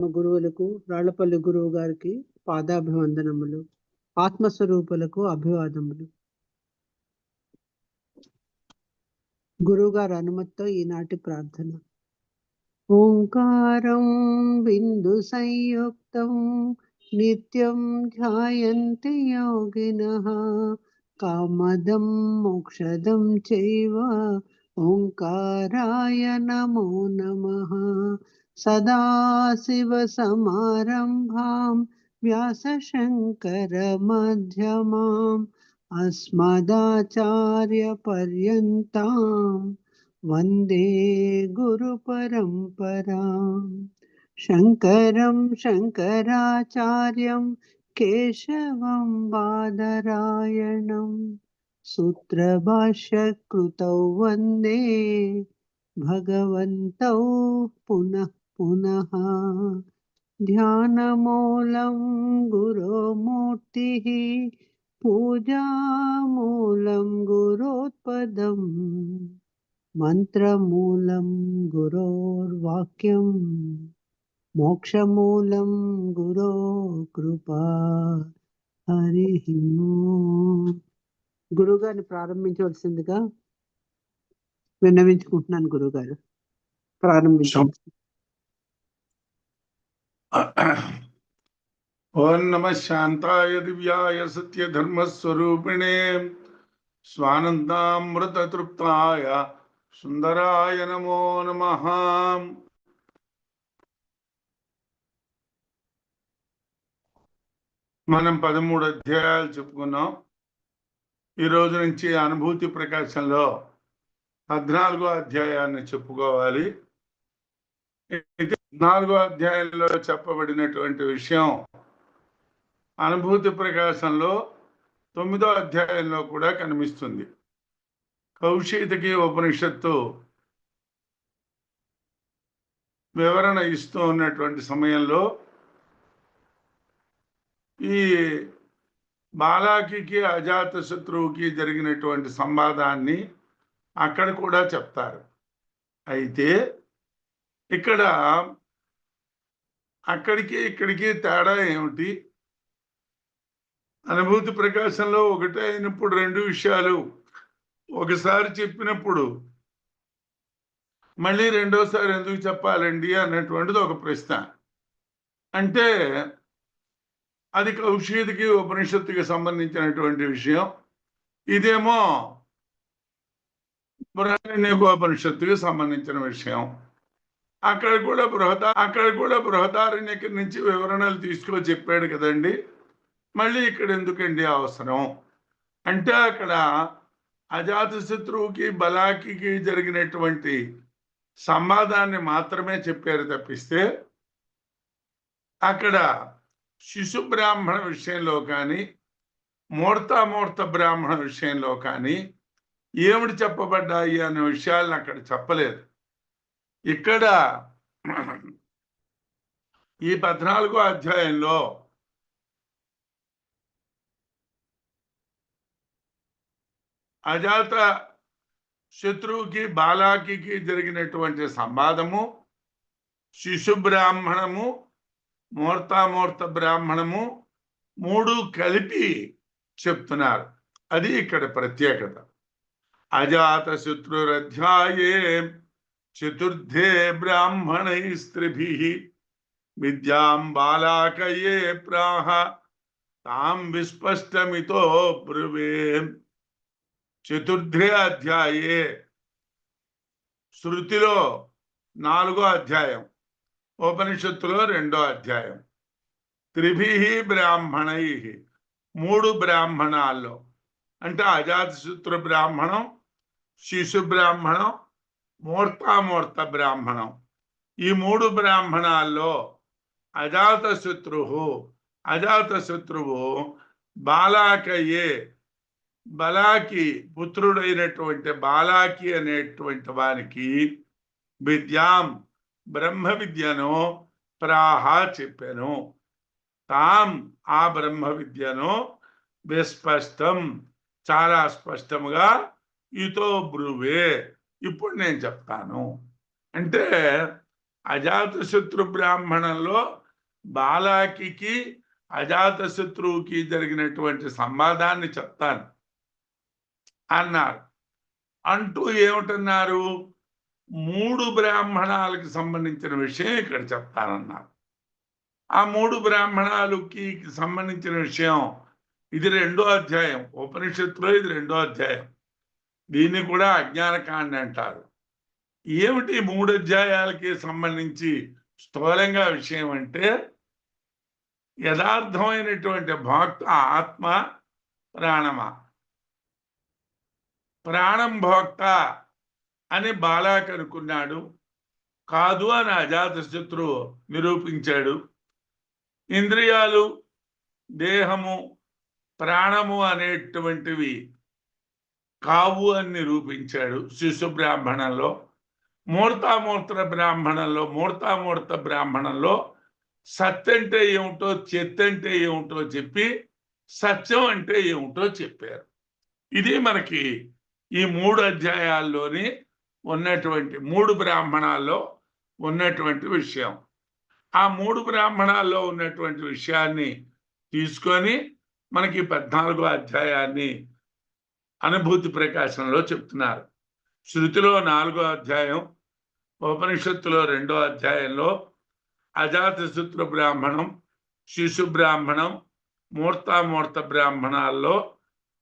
మా గురువులకు రాళ్లపల్లి గురువు గారికి పాదాభివందనములు. ఆత్మస్వరూపులకు అభివాదములు. గురువుగారి అనుమతితో ఈనాటి ప్రార్థన. ఓంకారం బిందు సంయుక్తం నిత్యం ధ్యాయంతి యోగినః కామదం మోక్షదం చైవ ఓంకారాయ నమో నమః. సదాశివసమారంభాం వ్యాసశంకరమధ్యమాం అస్మదాచార్యపర్యంతాం వందే గురుపరంపరాం. శంకరం శంకరాచార్యం కేశవం బాదరాయణం సూత్రభాష్యకృతౌ వందే భగవంతౌ పునః పునః. ధ్యానమూలం గురోమూర్తిః పూజామూలం గురోత్పదం మంత్రమూలం గురోర్వాక్యం మోక్షమూలం గురో కృపా. హరి ఓం. గురుగారిని ప్రారంభించవలసిందిగా విన్నవించుకుంటున్నాను. గురుగారు ప్రారంభించండి. ఓం నమః శాంతాయ దివ్యాయ సత్య ధర్మస్వరూపిణే స్వానందామృతతృప్తాయ సుందరాయ నమో నమః. మనం 13 అధ్యాయాలు చెప్పుకున్నాం. ఈ రోజు నుంచి అనుభూతి ప్రకాశంలో 14వ అధ్యాయాన్ని చెప్పుకోవాలి. 14వ అధ్యాయంలో చెప్పబడినటువంటి విషయం అనుభూతి ప్రకాశంలో 9వ అధ్యాయంలో కూడా కనిపిస్తుంది. కౌశితకి ఉపనిషత్తు వివరణ ఇస్తూ ఉన్నటువంటి సమయంలో ఈ బాలాకి అజాత శత్రువుకి జరిగినటువంటి సంవాదాన్ని అక్కడ కూడా చెప్తారు. అయితే ఇక్కడ అక్కడికి ఇక్కడికి తేడా ఏమిటి? అనుభూతి ప్రకాశంలో ఒకటే అయినప్పుడు రెండు విషయాలు ఒకసారి చెప్పినప్పుడు మళ్ళీ రెండోసారి ఎందుకు చెప్పాలండి అన్నటువంటిది ఒక ప్రశ్న. అంటే అది కౌశితకి ఉపనిషత్తుకి సంబంధించినటువంటి విషయం. ఇదేమో బృహదారణ్యకోపనిషత్తుకి సంబంధించిన విషయం. అక్కడ కూడా బృహదారణ్యకి నుంచి వివరణలు తీసుకొని చెప్పాడు కదండి. మళ్ళీ ఇక్కడ ఎందుకండి అవసరం అంటే అక్కడ అజాతశత్రువుకి బలాకి జరిగినటువంటి సంవాదాన్ని మాత్రమే చెప్పారు తప్పిస్తే అక్కడ శిశు బ్రాహ్మణ విషయంలో కానీ మూర్తామూర్త బ్రాహ్మణ విషయంలో కానీ ఏమిటి చెప్పబడ్డాయి అనే విషయాలను అక్కడ చెప్పలేదు. ఇక్కడ ఈ 14వ అధ్యాయంలో అజాత శత్రువుకి బాలాకి జరిగినటువంటి సంవాదము, శిశు బ్రాహ్మణము, మూర్తామూర్త బ్రాహ్మణము మూడు కలిపి చెప్తున్నారు. అది ఇక్కడ ప్రత్యేకత. అజాత శత్రురధ్యాయే చతుర్థే బ్రాహ్మణై స్త్రీభిః విద్యాం బాలాకయే ప్రాహ తాం విస్పష్టమితో బ్రువే. చతుర్థే అధ్యాయే శృతిలో 4వ అధ్యాయం, ఉపనిషత్తులో 2వ అధ్యాయం. త్రిభిః బ్రాహ్మణై 3 బ్రాహ్మణాల్లో అంటే అజాతశత్రు బ్రాహ్మణం, శిశు బ్రాహ్మణం, మూర్తామూర్త బ్రాహ్మణం. ఈ 3 బ్రాహ్మణాల్లో అజాతశత్రువు బాలాకయే బలాకి పుత్రుడైనటువంటి బాలాకి అనేటువంటి వారికి విద్యాం బ్రహ్మ విద్యను ప్రాహ చెప్పాను. తాం ఆ బ్రహ్మ విద్యను విస్పష్టం చాలా స్పష్టముగా ఇతో బ్రువే ఇప్పుడు నేను చెప్తాను. అంటే అజాతశత్రు బ్రాహ్మణంలో బాలాకి అజాతశత్రువుకి జరిగినటువంటి సంవాదాన్ని చెప్తాను అన్నారు. అంటూ ఏమిటన్నారు? 3 బ్రాహ్మణాలకు సంబంధించిన విషయం ఇక్కడ చెప్తానన్నారు. ఆ 3 బ్రాహ్మణాలకి సంబంధించిన విషయం ఇది 2వ అధ్యాయం. ఉపనిషత్తులో ఇది 2వ అధ్యాయం. దీన్ని కూడా అజ్ఞానకాండ అంటారు. ఏమిటి 3 అధ్యాయాలకి సంబంధించి స్థూలంగా విషయం అంటే, యథార్థమైనటువంటి భోక్త ఆత్మ, ప్రాణమా? ప్రాణం భోక్త అని బాలాకి అనుకున్నాడు, కాదు అని అజాతశత్రువు నిరూపించాడు. ఇంద్రియాలు, దేహము, ప్రాణము అనేటువంటివి కావు అని నిరూపించాడు శిశు బ్రాహ్మణంలో. మూర్తామూర్త బ్రాహ్మణంలో సత్ అంటే ఏమిటో, చిత్ అంటే ఏమిటో చెప్పి సత్యం అంటే ఏమిటో చెప్పారు. ఇది మనకి ఈ 3 అధ్యాయాల్లోని ఉన్నటువంటి 3 బ్రాహ్మణాల్లో ఉన్నటువంటి విషయం. ఆ 3 బ్రాహ్మణాల్లో ఉన్నటువంటి విషయాన్ని తీసుకొని మనకి 14వ అధ్యాయాన్ని అనుభూతి ప్రకాశంలో చెప్తున్నారు. శృతిలో 4వ అధ్యాయం, ఉపనిషత్తులో 2వ అధ్యాయంలో అజాతశత్రు బ్రాహ్మణం, శిశు బ్రాహ్మణం, మూర్తామూర్త బ్రాహ్మణాల్లో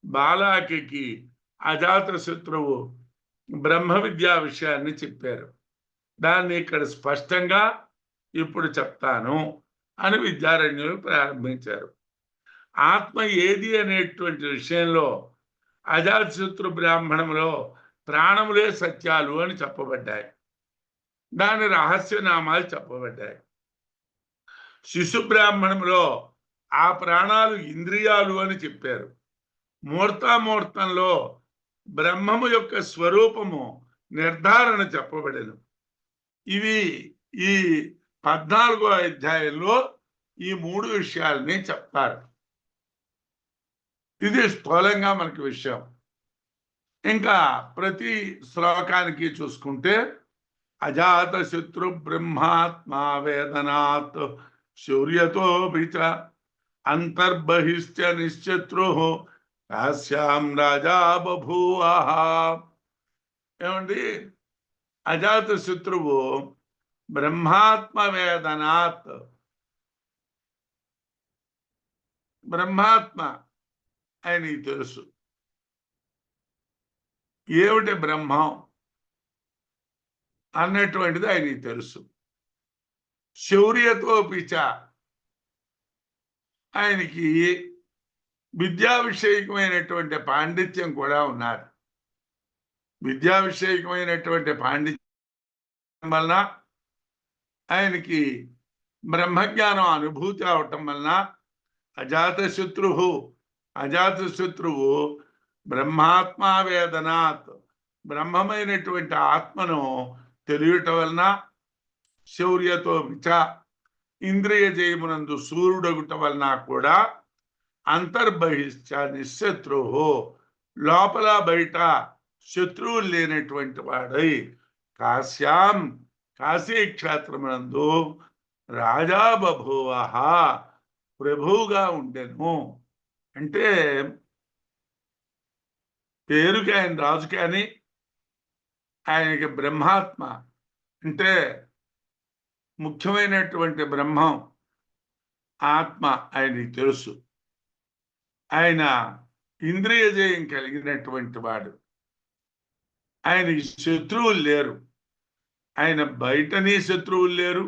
బాలాకి అజాతశత్రువు బ్రహ్మ విద్యా విషయాన్ని చెప్పారు. దాన్ని ఇక్కడ స్పష్టంగా ఇప్పుడు చెప్తాను అని విద్యారణ్యులు ప్రారంభించారు. ఆత్మ ఏది అనేటువంటి విషయంలో అజాతశత్రు బ్రాహ్మణంలో ప్రాణములే సత్యాలు అని చెప్పబడ్డాయి. దాని రహస్యనామాలు చెప్పబడ్డాయి. శిశు బ్రాహ్మణంలో ఆ ప్రాణాలు ఇంద్రియాలు అని చెప్పారు. మూర్తామూర్తంలో బ్రహ్మము యొక్క స్వరూపము నిర్ధారణ చెప్పబడేది. ఇవి ఈ 14వ అధ్యాయంలో ఈ 3 విషయాలని చెప్తారు. ఇది స్థూలంగా మనకి విషయం. ఇంకా ప్రతి శ్లోకానికి చూసుకుంటే అజాతశత్రు బ్రహ్మాత్మా వేదనాత్ శౌర్యతో బిచ అంతర్బహిష్ట నిశ్శత్రు కాశ్యాం రాజా బభూవః. ఏమండి, అజాతశత్రువు బ్రహ్మాత్మ వేదనాత్, బ్రహ్మాత్మ ఆయనకి తెలుసు. ఏమిటి బ్రహ్మం అన్నటువంటిది ఆయనకి తెలుసు. శౌర్యతో పిచ, ఆయనకి విద్యా విషయకమైనటువంటి పాండిత్యం కూడా ఉన్నారు. విద్యా విషయకమైనటువంటి పాండిత్యం వలన ఆయనకి బ్రహ్మజ్ఞానం అనుభూతి అవటం వలన అజాతశత్రువు బ్రహ్మాత్మ వేదనాత్, బ్రహ్మమైనటువంటి ఆత్మను తెలియటం వలన శౌర్యతో విచ, ఇంద్రియ జయమునందు సూర్యుడగుట వలన కూడా అంతర్బహిష్ట నిశ్శత్రు, లోపల బయట శత్రువులు లేనటువంటి వాడై కాశ్యాం, కాశీ క్షేత్రమునందు రాజా బభూవః, ప్రభువుగా ఉండెను. అంటే పేరుకి ఆయన రాజు, కానీ ఆయనకి బ్రహ్మాత్మ అంటే ముఖ్యమైనటువంటి బ్రహ్మం ఆత్మ ఆయనకి తెలుసు. ఆయన ఇంద్రియ జయం కలిగినటువంటి వాడు. ఆయనకి శత్రువులు లేరు. ఆయన బయటని శత్రువులు లేరు,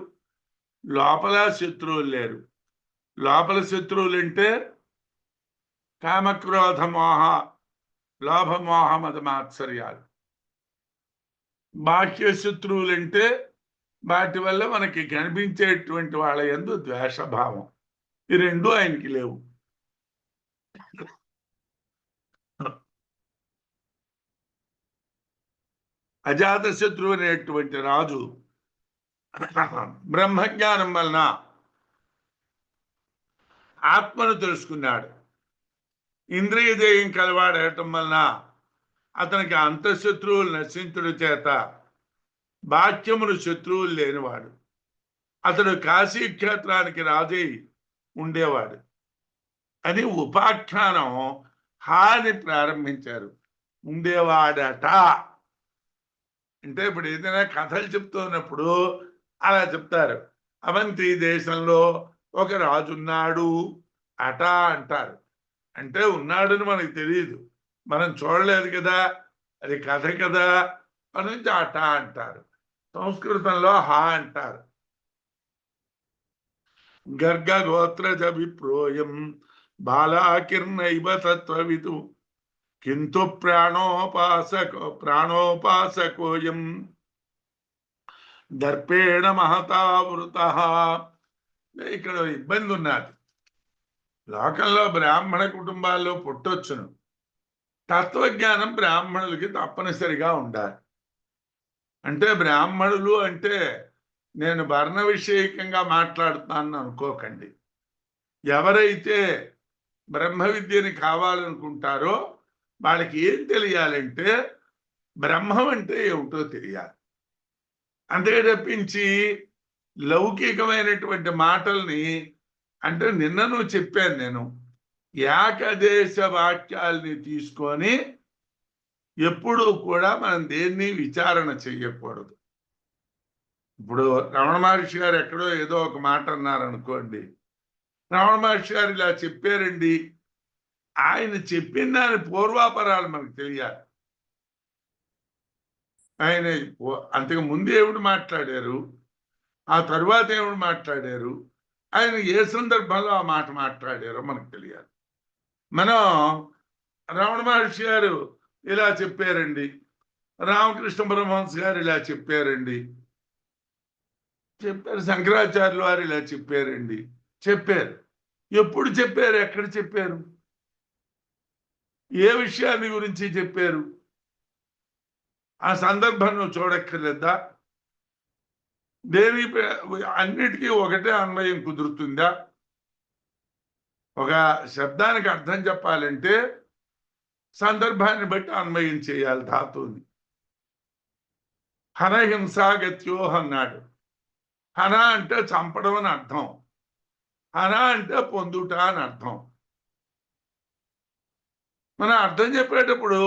లోపల శత్రువులు లేరు. లోపల శత్రువులు అంటే కామక్రోధ మోహ లోభమోహ మద మాత్సర్యాలు. బాహ్య శత్రువులు అంటే వాటి వల్ల మనకి కనిపించేటువంటి వాళ్ళ యందు ద్వేషభావం. ఈ రెండు ఆయనకి లేవు. అజాతశత్రువు అనేటువంటి రాజు బ్రహ్మజ్ఞానం వలన ఆత్మను తెలుసుకున్నాడు. ఇంద్రియ జయం కలవాడటం వలన అతనికి అంతఃశత్రువులు నశించుడు చేత బాహ్యములు శత్రువులు లేనివాడు. అతడు కాశీ క్షేత్రానికి రాజై ఉండేవాడు అని ఉపాఖ్యానం హాని ప్రారంభించారు. ఉండేవాడట అంటే ఇప్పుడు ఏదైనా కథలు చెప్తున్నప్పుడు అలా చెప్తారు. అవంతి దేశంలో ఒక రాజు ఉన్నాడు అట అంటారు. అంటే ఉన్నాడని మనకు తెలియదు, మనం చూడలేదు కదా, అది కథ కదా, అని అట అంటారు. సంస్కృతంలో హా అంటారు. గర్గగోత్రజ విప్రోయం బాలాకిర్నైవ తత్వవిదు కింటు ప్రాణోపాసకోయం దర్పేణ మహతావృత. ఇక్కడ ఇబ్బంది ఉన్నది. లోకంలో బ్రాహ్మణ కుటుంబాల్లో పుట్టొచ్చును, తత్వజ్ఞానం బ్రాహ్మణులకి తప్పనిసరిగా ఉండాలి. అంటే బ్రాహ్మణులు అంటే నేను వర్ణ విషయకంగా మాట్లాడుతాను అనుకోకండి. ఎవరైతే బ్రహ్మ విద్యని కావాలనుకుంటారో వాళ్ళకి ఏం తెలియాలంటే బ్రహ్మం అంటే ఏమిటో తెలియాలి. అంతే తప్పించి లౌకికమైనటువంటి మాటల్ని అంటే నిన్నను చెప్పాను నేను, ఏకదేశ వాక్యాల్ని తీసుకొని ఎప్పుడూ కూడా మనం దేన్ని విచారణ చెయ్యకూడదు. ఇప్పుడు రమణ మహర్షి గారు ఎక్కడో ఏదో ఒక మాట అన్నారనుకోండి, రమణ మహర్షి గారు ఇలా చెప్పారండి, ఆయన చెప్పిన దాని పూర్వాపరాలు మనకు తెలియాలి. ఆయన అంతకు ముందు ఏమిటి మాట్లాడారు, ఆ తరువాత ఏమిటి మాట్లాడారు, ఆయన ఏ సందర్భంలో ఆ మాట మాట్లాడారో మనకు తెలియాలి. మనం రమణ మహర్షి గారు ఇలా చెప్పారండి, రామకృష్ణ పరమహంస గారు ఇలా చెప్పారండి, చెప్పారు, శంకరాచార్యులు వారు ఇలా చెప్పారండి, చెప్పారు. ఎప్పుడు చెప్పారు, ఎక్కడ చెప్పారు, ఏ విషయాన్ని గురించి చెప్పారు, ఆ సందర్భం నువ్వు చూడక్కర్లేదా? దేని అన్నిటికీ ఒకటే అన్వయం కుదురుతుందా? ఒక శబ్దానికి అర్థం చెప్పాలంటే సందర్భాన్ని బట్టి అన్వయం చేయాలి ధాతువుని. హనహింసాగత్యో అన్నాడు. హన అంటే చంపడం అని అర్థం, హన అంటే పొందుట అని అర్థం. మనం అర్థం చెప్పేటప్పుడు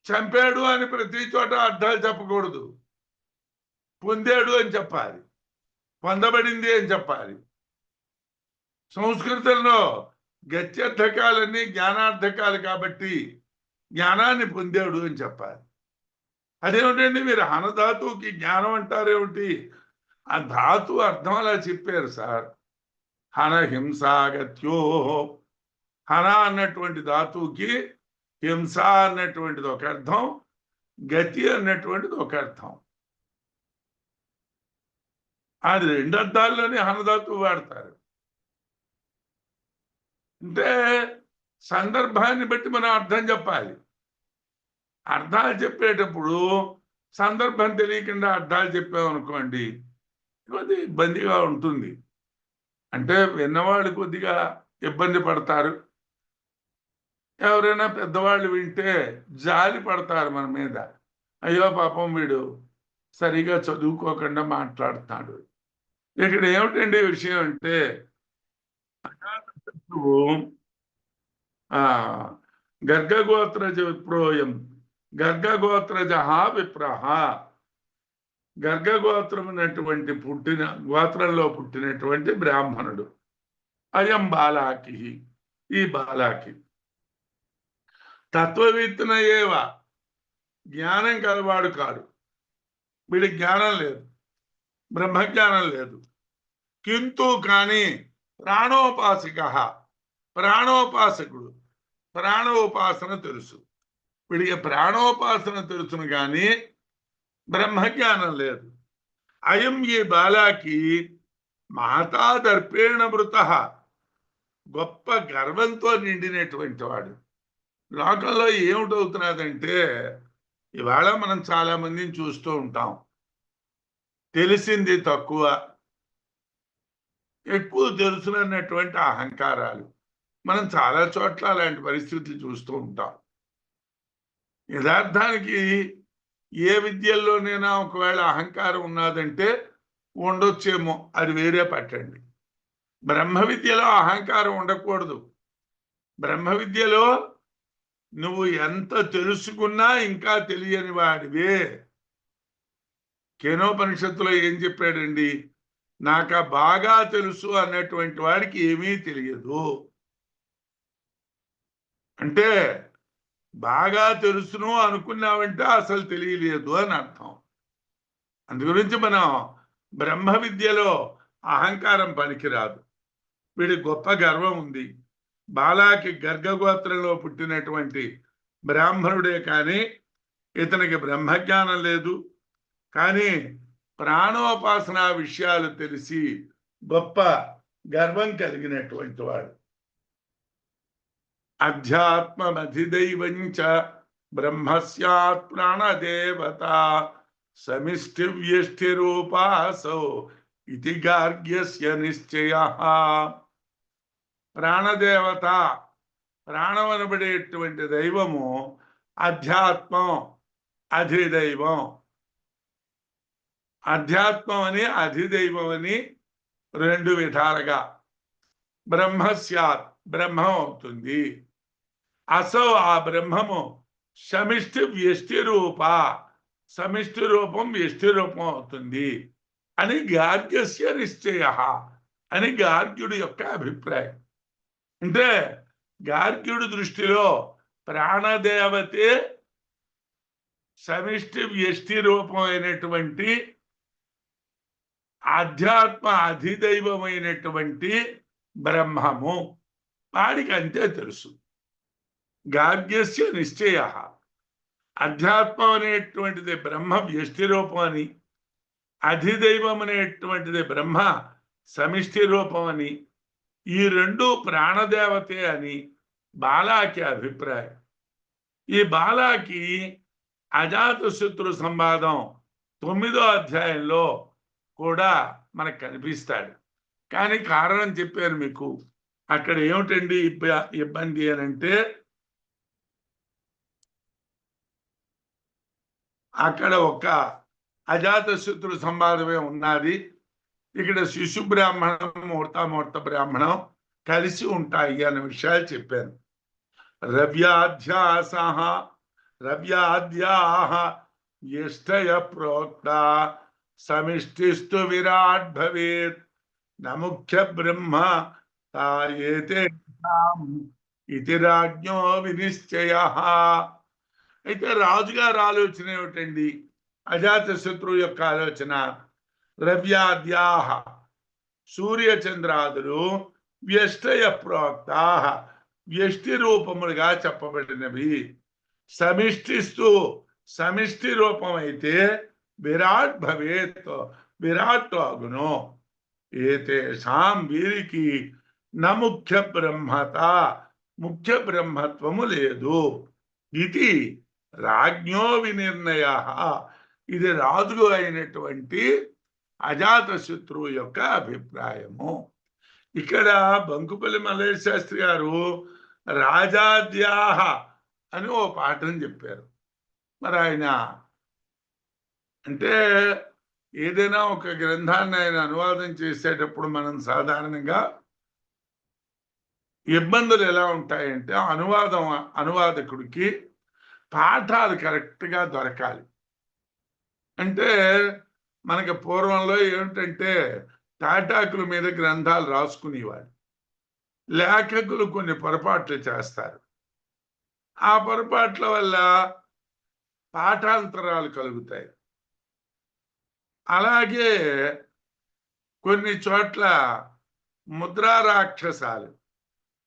చంపాడు అని ప్రతి చోట అర్థాలు చెప్పకూడదు, పొందాడు అని చెప్పాలి, పొందబడింది అని చెప్పాలి. సంస్కృతంలో గత్యర్థకాలన్నీ జ్ఞానార్థకాలు కాబట్టి జ్ఞానాన్ని పొందాడు అని చెప్పాలి. అదేమిటండి మీరు హనధాతువుకి జ్ఞానం అంటారేమిటి? ఆ ధాతు అర్థం అలా చెప్పారు సార్. హన హింసాగత్యో, హన అన్నటువంటి ధాతువుకి హింస అన్నటువంటిది ఒక అర్థం, గతి అన్నటువంటిది ఒక అర్థం. అది రెండు అర్థాల్లోనే హనధాతువు వాడతారు. అంటే సందర్భాన్ని బట్టి మనం అర్థం చెప్పాలి. అర్థాలు చెప్పేటప్పుడు సందర్భం తెలియకుండా అర్థాలు చెప్పామనుకోండి, కొద్దిగా ఇబ్బందిగా ఉంటుంది. అంటే విన్నవాళ్ళు కొద్దిగా ఇబ్బంది పడతారు, ఎవరైనా పెద్దవాళ్ళు వింటే జాలి పడతారు మన మీద. అయ్యో పాపం వీడు సరిగా చదువుకోకుండా మాట్లాడుతున్నాడు. ఇక్కడ ఏమిటండి విషయం అంటే గర్గగోత్రజ విప్రోయం గర్గగోత్రజ విప్రహ, గర్గగోత్రమైనటువంటి పుట్టిన గోత్రంలో పుట్టినటువంటి బ్రాహ్మణుడు. అయం బాలాకి, ఈ బాలాకి తత్వవిత్తున ఏవ, జ్ఞానం కలవాడు కాడు, వీడికి జ్ఞానం లేదు, బ్రహ్మజ్ఞానం లేదు. కింటూ కానీ ప్రాణోపాసక, ప్రాణోపాసకుడు, ప్రాణోపాసన తెలుసు, వీడికి ప్రాణోపాసన తెలుసును కానీ బ్రహ్మజ్ఞానం లేదు. అయం ఈ బాలాకి మాతా దర్పేణ మృత, గొప్ప గర్వంతో నిండినటువంటి వాడు. లోకంలో ఏమిటవుతున్నదంటే ఇవాళ మనం చాలా మందిని చూస్తూ ఉంటాం, తెలిసింది తక్కువ, ఎక్కువ తెలుసునన్నటువంటి అహంకారాలు. మనం చాలా చోట్ల అలాంటి పరిస్థితులు చూస్తూ ఉంటాం. యథార్థానికి ఏ విద్యల్లోనైనా ఒకవేళ అహంకారం ఉన్నదంటే ఉండొచ్చేమో, అది వేరే పట్టండి. బ్రహ్మ విద్యలో అహంకారం ఉండకూడదు. బ్రహ్మ విద్యలో నువ్వు ఎంత తెలుసుకున్నా ఇంకా తెలియని వాడివే. కేనోపనిషత్తులో ఏం చెప్పాడండి? నాకు బాగా తెలుసు అన్నటువంటి వాడికి ఏమీ తెలియదు. అంటే బాగా తెలుసును అనుకున్నావంటే అసలు తెలియలేదు అని అర్థం. అందు గురించి మనం బ్రహ్మ విద్యలో అహంకారం పనికిరాదు. వీడి గొప్ప గర్వం ఉంది. బాలాకి గర్గగోత్రంలో పుట్టినటువంటి బ్రాహ్మణుడే కానీ ఇతనికి బ్రహ్మజ్ఞానం లేదు. కానీ ప్రాణోపాసన విషయాలు తెలిసి గొప్ప గర్వం కలిగినటువంటి వాడు. అధ్యాత్మమధిదైవంచ బ్రహ్మస్యాత్ ప్రాణదేవత సమిష్టి వ్యష్టిరూపాసౌ ఇది గార్గ్యస్య నిశ్చయః. ప్రాణదేవత, ప్రాణం అనబడేటువంటి దైవము అధ్యాత్మం, అధిదైవం. అధ్యాత్మం అని అధిదైవం అని రెండు విధాలుగా. బ్రహ్మస్యాత్, బ్రహ్మం అవుతుంది. అసౌ, ఆ బ్రహ్మము సమిష్టి వ్యష్టి రూప, సమిష్టి రూపం వ్యష్టి రూపం అవుతుంది అని గార్గ్యస్య నిశ్చయ అని గార్గ్యుడి యొక్క అభిప్రాయం. అంటే గార్గ్యుడి దృష్టిలో ప్రాణదేవతే సమిష్టి వ్యష్టి రూపమైనటువంటి ఆధ్యాత్మ అధిదైవమైనటువంటి బ్రహ్మము. వాడికి అంతే తెలుసు. గార్గ్యస్య నిశ్చయ. అధ్యాత్మం అనేటువంటిది బ్రహ్మ వ్యష్టి రూపం అని, అధిదైవం అనేటువంటిది బ్రహ్మ సమిష్టి రూపం అని, ఈ రెండు ప్రాణదేవతే అని బాలాకి అభిప్రాయం. ఈ బాలాకి అజాతశత్రు సంవాదం 9వ అధ్యాయంలో కూడా మనకు కనిపిస్తాడు. కానీ కారణం చెప్పాను మీకు. అక్కడ ఏమిటండి ఇబ్బంది అని అంటే, అక్కడ ఒక అజాతశత్రు సంవాదమే ఉన్నది. ఇక్కడ శిశు బ్రాహ్మణం, మూర్త బ్రాహ్మణం కలిసి ఉంటాయి అనే విషయాలు చెప్పాను. రవ్యాధ్యాసః రవ్యాద్యాః జ్యేష్ఠయ ప్రోక్త సమిష్టిస్తు విరాట్ భవేత్ న ముఖ్య బ్రహ్మ తాయేతే ఇతి రాజ్ఞో వినిశ్చయః. అయితే రాజుగారి ఆలోచన ఏమిటండి? అజాతశత్రువు యొక్క ఆలోచన రవ్యాద్యాః, సూర్యచంద్రాదులు వ్యష్టయ ప్రోక్తాః, వ్యష్టి రూపములుగా చెప్పబడినవి. సమిష్టిస్తు, సమిష్టి రూపం అయితే విరాట్ భవేత్, విరాట్ అగును. ఏతేషాం, వీరికి న ముఖ్య బ్రహ్మత, ముఖ్య బ్రహ్మత్వము లేదు. ఇది రాజ్ఞో వినిర్ణయ, ఇది రాజు అయినటువంటి అజాతశత్రువు యొక్క అభిప్రాయము. ఇక్కడ బంకుపల్లి మల్లయ్య శాస్త్రి గారు రాజాద్యాహ అని ఓ పాఠం చెప్పారు. మరి ఆయన అంటే ఏదైనా ఒక గ్రంథాన్ని ఆయన అనువాదం చేసేటప్పుడు మనం సాధారణంగా ఇబ్బందులు ఎలా ఉంటాయంటే, అనువాదకుడికి పాఠాలు కరెక్ట్గా దొరకాలి. అంటే మనకి పూర్వంలో ఏమిటంటే తాటాకుల మీద గ్రంథాలు రాసుకునేవాడు. లేఖకులు కొన్ని పొరపాట్లు చేస్తారు. ఆ పొరపాట్ల వల్ల పాఠాంతరాలు కలుగుతాయి. అలాగే కొన్ని చోట్ల ముద్రా రాక్షసాలు,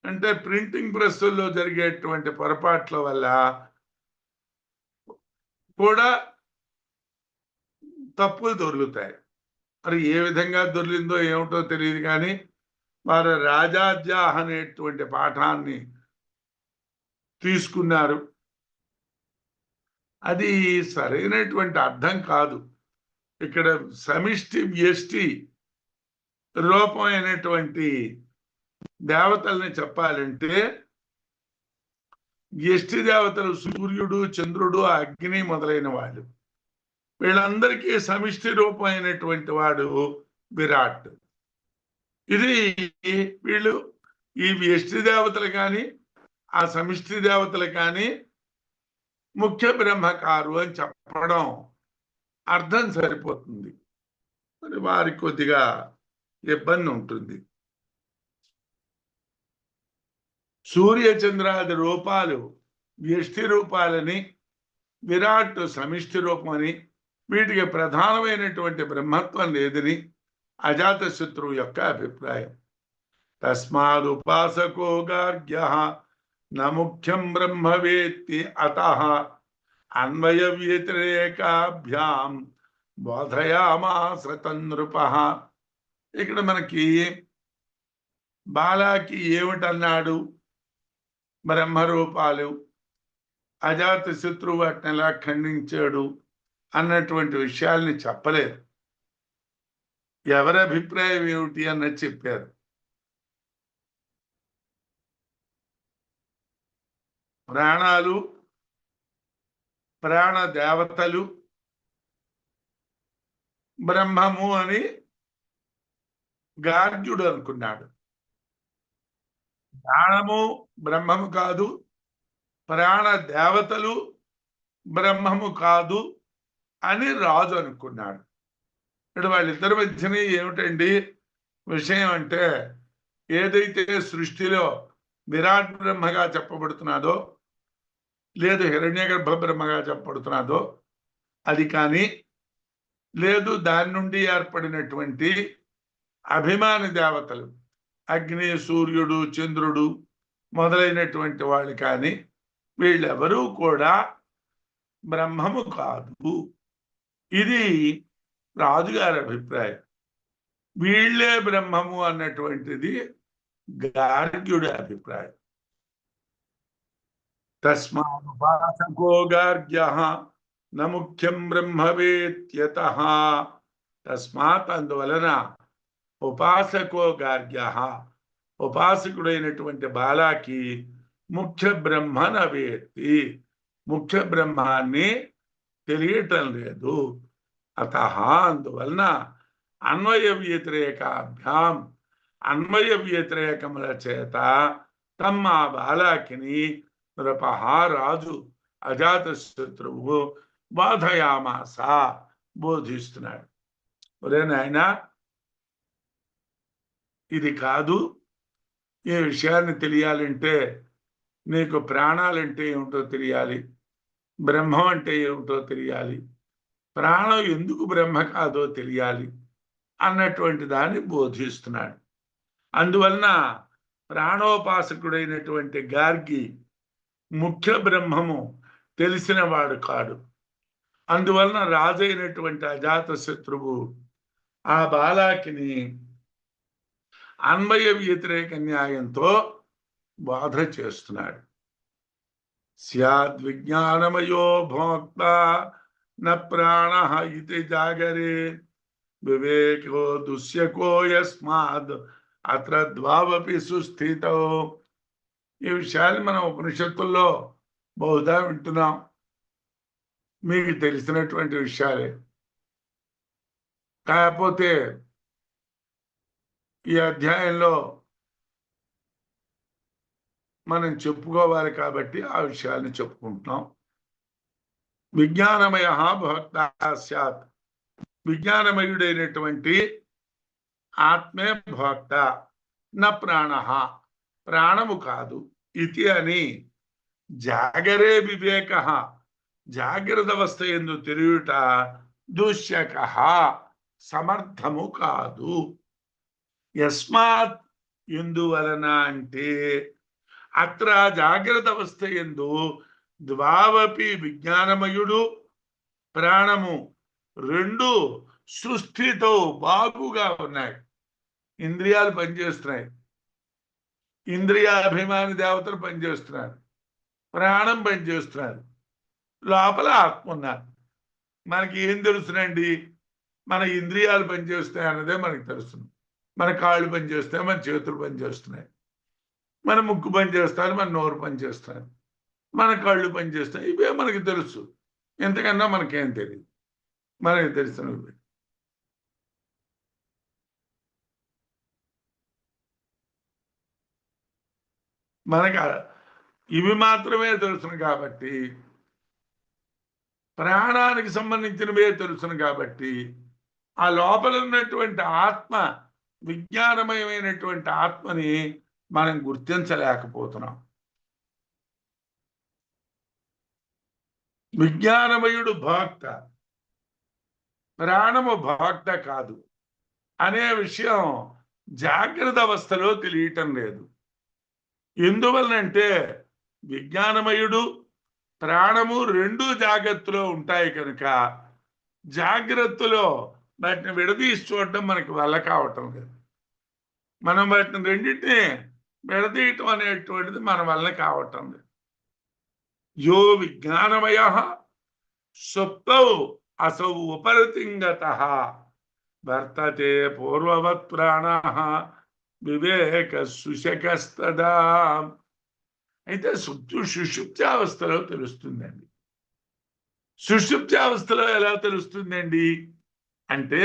అంటే ప్రింటింగ్ ప్రెస్సుల్లో జరిగేటువంటి పొరపాట్ల వల్ల కూడా తప్పులు దొరుకుతాయి. మరి ఏ విధంగా దొరికిందో ఏమిటో తెలియదు, కానీ వారు రాజాద్యాహ అనేటువంటి పాఠాన్ని తీసుకున్నారు. అది సరైనటువంటి అర్థం కాదు. ఇక్కడ సమిష్టి వ్యష్టి రూపమైనటువంటి దేవతల్ని చెప్పాలంటే వ్యష్టి దేవతలు సూర్యుడు, చంద్రుడు, అగ్ని మొదలైన వాళ్ళు. వీళ్ళందరికీ సమిష్టి రూపమైనటువంటి వాడు విరాట్. ఇది వీళ్ళు ఈ వ్యష్టి దేవతలు కానీ ఆ సమిష్టి దేవతలు కానీ ముఖ్య బ్రహ్మకారు అని చెప్పడం అర్థం సరిపోతుంది. మరి వారికి కొద్దిగా ఇబ్బంది ఉంటుంది. సూర్యచంద్రాది రూపాలు వ్యష్టి రూపాలని, విరాట్ సమిష్టి రూపమని, వీటికి ప్రధానమైనటువంటి బ్రహ్మత్వం లేదని అజాతశత్రువు యొక్క అభిప్రాయం. తస్మాదుపాసకో గార్గ్యః న ముఖ్యం బ్రహ్మవేత్తి అతః అన్వయ వ్యతిరేకాభ్యాం బోధయామాస తన్నృపః. ఇక్కడ మనకి బాలాకి ఏమిటన్నాడు? బ్రహ్మరూపాలు, అజాత శత్రువు వాటిని ఎలా ఖండించాడు అన్నటువంటి విషయాల్ని చెప్పలేదు. ఎవరి అభిప్రాయం ఏమిటి అన్నది చెప్పారు. ప్రాణాలు, ప్రాణ దేవతలు బ్రహ్మము అని గార్గ్యుడు అనుకున్నాడు. ప్రాణము బ్రహ్మము కాదు, ప్రాణ దేవతలు బ్రహ్మము కాదు అని రాజు అనుకున్నాడు. ఇక్కడ వాళ్ళిద్దరి మధ్యన ఏమిటండి విషయం అంటే, ఏదైతే సృష్టిలో విరాట్ బ్రహ్మగా చెప్పబడుతున్నాదో, లేదు హిరణ్యగర్భ బ్రహ్మగా చెప్పబడుతున్నాదో అది కానీ, లేదు దాని నుండి ఏర్పడినటువంటి అభిమాని దేవతలు అగ్ని, సూర్యుడు, చంద్రుడు మొదలైనటువంటి వాళ్ళు కానీ, వీళ్ళెవరూ కూడా బ్రహ్మము కాదు. ఇది రాజుగారి అభిప్రాయం. వీళ్ళే బ్రహ్మము అన్నటువంటిది గార్గ్యుడి అభిప్రాయం. తస్మాదుపాసకో గార్గ్యః న ముఖ్యం బ్రహ్మవేత్యతః. తస్మాత్ అందువలన ఉపాసకో గార్గ్యః, ఉపాసకుడైనటువంటి బాలాకి ముఖ్య బ్రహ్మ నవేత్తి, ముఖ్య బ్రహ్మాన్ని తెలియటం లేదు. అతః అందువలన అన్వయ వ్యతిరేకాభ్యాం, అన్వయ వ్యతిరేకముల చేత తమ్మ బాలాకిని నృపః రాజు అజాతశత్రువు బాధయామాస బోధిస్తున్నాడు. ఒరే నాయనా, ఇది కాదు, ఈ విషయాన్ని తెలియాలంటే నీకు ప్రాణాలంటే ఏమిటో తెలియాలి, బ్రహ్మం అంటే ఏమిటో తెలియాలి, ప్రాణం ఎందుకు బ్రహ్మ కాదో తెలియాలి అన్నటువంటి దాన్ని బోధిస్తున్నాడు. అందువలన ప్రాణోపాసకుడైనటువంటి గార్గి ముఖ్య బ్రహ్మము తెలిసిన వాడు కాడు. అందువలన రాజైనటువంటి అజాతశత్రువు ఆ బాలాకిని అన్వయ వ్యతిరేక న్యాయంతో బాధ చేస్తున్నాడు. స్యాద్విజ్ఞానమయో భోక్త న ప్రాణః ఇతి జాగరే వివేకో దుశ్యకో యస్మాద్ అత్ర ద్వావపి సుస్థితో. ఈ విషయాలు మనం ఉపనిషత్తుల్లో బహుదా వింటున్నాం, మీకు తెలిసినటువంటి విషయాలే. కాకపోతే ఈ అధ్యాయంలో మనం చెప్పుకోవాలి కాబట్టి ఆ విషయాన్ని చెప్పుకుంటున్నాం. విజ్ఞానమయ భోక్త స్యాత్, విజ్ఞానమయుడైనటువంటి ఆత్మే భోక్త, న ప్రాణః ప్రాణము కాదు, ఇది అని జాగరే వివేక, జాగ్రత్త అవస్థ యందు తెలియుట దుశ్యక సమర్థము కాదు. యస్మాత్ ఎందువలన అంటే, అత్ర జాగ్రత్త అవస్థ యందు ద్వావపి విజ్ఞానమయుడు ప్రాణము రెండు సృష్టితో బాగుగా ఉన్నాయి. ఇంద్రియాలు పనిచేస్తున్నాయి, ఇంద్రియాభిమాని దేవతలు పనిచేస్తున్నారు, ప్రాణం పనిచేస్తున్నారు, లోపల ఆత్మ ఉన్నారు. మనకి ఏం తెలుసునండి? మన ఇంద్రియాలు పనిచేస్తాయి అన్నదే మనకి తెలుస్తుంది. మన కాళ్ళు పనిచేస్తాయి, మన చేతులు పనిచేస్తున్నాయి, మన ముక్కు పనిచేస్తారు, మన నోరు పనిచేస్తారు, మన కళ్ళు పనిచేస్తాయి. ఇవే మనకి తెలుసు, ఎంతకన్నా మనకేం తెలియదు. మనకి తెలిసినవి. మనకు ఇవి మాత్రమే తెలుసును కాబట్టి, ప్రాణానికి సంబంధించినవే తెలుసును కాబట్టి, ఆ లోపల ఉన్నటువంటి ఆత్మ, విజ్ఞానమయమైనటువంటి ఆత్మని మనం గుర్తించలేకపోతున్నాం. విజ్ఞానమయుడు భోక్త, ప్రాణము భోక్త కాదు అనే విషయం జాగ్రత్త అవస్థలో తెలియటం లేదు. ఎందువలనంటే విజ్ఞానమయుడు, ప్రాణము రెండు జాగ్రత్తలో ఉంటాయి కనుక జాగ్రత్తలో వాటిని విడదీసి చూడటం మనకి వల్ల కావటం లేదు. మనం వాటిని రెండింటిని విడదీయటం అనేటువంటిది మన వల్ల కావటం లేదు. యో విజ్ఞానమయ సుప్తౌ అసౌ ఉపరతింగతః వర్తతే పూర్వవత్ ప్రాణః వివేక సుశకస్తదా. అయితే సుషుప్త్యావస్థలో తెలుస్తుందండి. సుషుప్త్యావస్థలో ఎలా తెలుస్తుందండి అంటే,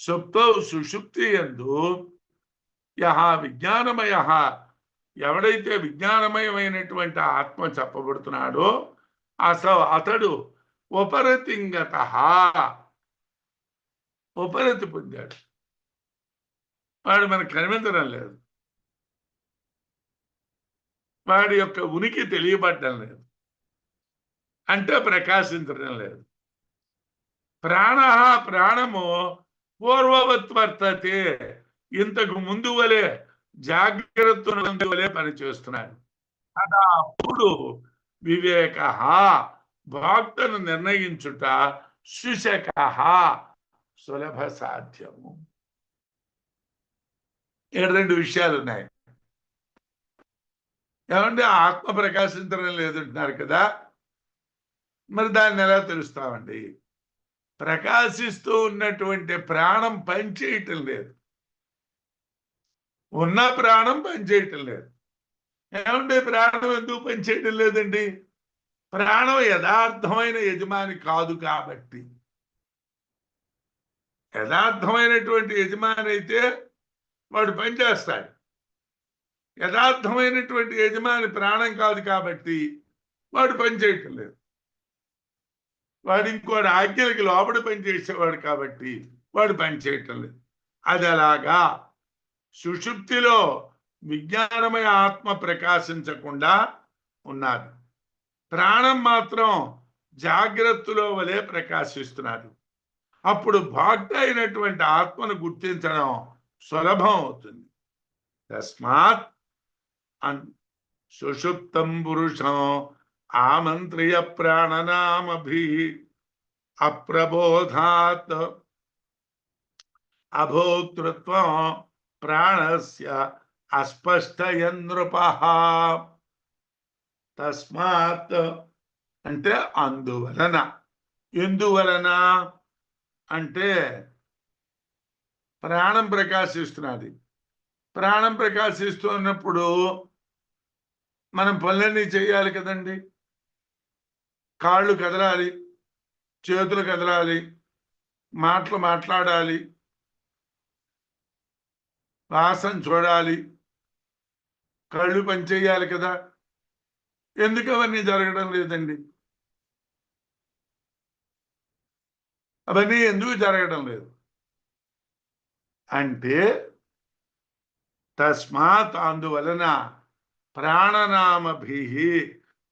సుప్తౌ సుషుప్తి యందు యహ విజ్ఞానమయ, ఎవడైతే విజ్ఞానమయమైనటువంటి ఆత్మ చెప్పబడుతున్నాడో అతడు ఉపరతింగత, ఉపరతి పొందాడు. వాడు మనకు కనిపించడం లేదు, వాడి యొక్క ఉనికి తెలియబడ్డం లేదు, అంటే ప్రకాశించడం లేదు. ప్రాణ, ప్రాణము పూర్వవత్ వర్తతే, ఇంతకు ముందు వలె జాగ్రత్త వలె పనిచేస్తున్నాడు. కదా అప్పుడు వివేక, భక్తను నిర్ణయించుట సుశక, సులభ సాధ్యము. ఇక్కడ రెండు విషయాలు ఉన్నాయి. ఏమంటే ఆత్మ ప్రకాశించడం లేదంటున్నారు కదా, మరి దాన్ని ఎలా తెలుస్తామండి? ప్రకాశిస్తూ ఉన్నటువంటి ప్రాణం పనిచేయటం లేదు, ఉన్న ప్రాణం పనిచేయటం లేదు. ఏమంటే ప్రాణం ఎందుకు పనిచేయటం లేదండి? ప్రాణం యథార్థమైన యజమాని కాదు కాబట్టి. యథార్థమైనటువంటి యజమాని అయితే వాడు పనిచేస్తాడు. యథార్థమైనటువంటి యజమాని ప్రాణం కాదు కాబట్టి వాడు పనిచేయటం లేదు. వాడు ఇంకోటి ఆజ్ఞలకి లోపడి పనిచేసేవాడు కాబట్టి వాడు పనిచేయటం లేదు. అది అలాగా సుషుప్తిలో విజ్ఞానమయ ఆత్మ ప్రకాశించకుండా ఉన్నది, ప్రాణం మాత్రం జాగ్రత్తలో వలె ప్రకాశిస్తున్నది. అప్పుడు భక్త అయినటువంటి ఆత్మను గుర్తించడం సులభం అవుతుంది. తస్మాత్ సుషుప్తం పురుషం ఆమంత్రియ ప్రాణనామభి అప్రబోధాత్ అభోక్తృత్వం ప్రాణస్య అస్పష్టయన్ నృపః. తస్మాత్ అంటే అందువలన. ఎందువలన అంటే ప్రాణం ప్రకాశిస్తున్నది. ప్రాణం ప్రకాశిస్తున్నప్పుడు మనం పనులన్నీ చేయాలి కదండి. కాళ్ళు కదలాలి, చేతులు కదలాలి, మాటలు మాట్లాడాలి, వాసన చూడాలి, కళ్ళు పనిచేయాలి కదా. ఎందుకు అవన్నీ జరగడం లేదండి? అవన్నీ ఎందుకు జరగడం లేదు అంటే, తస్మాత్ అందువలన ప్రాణనామభి,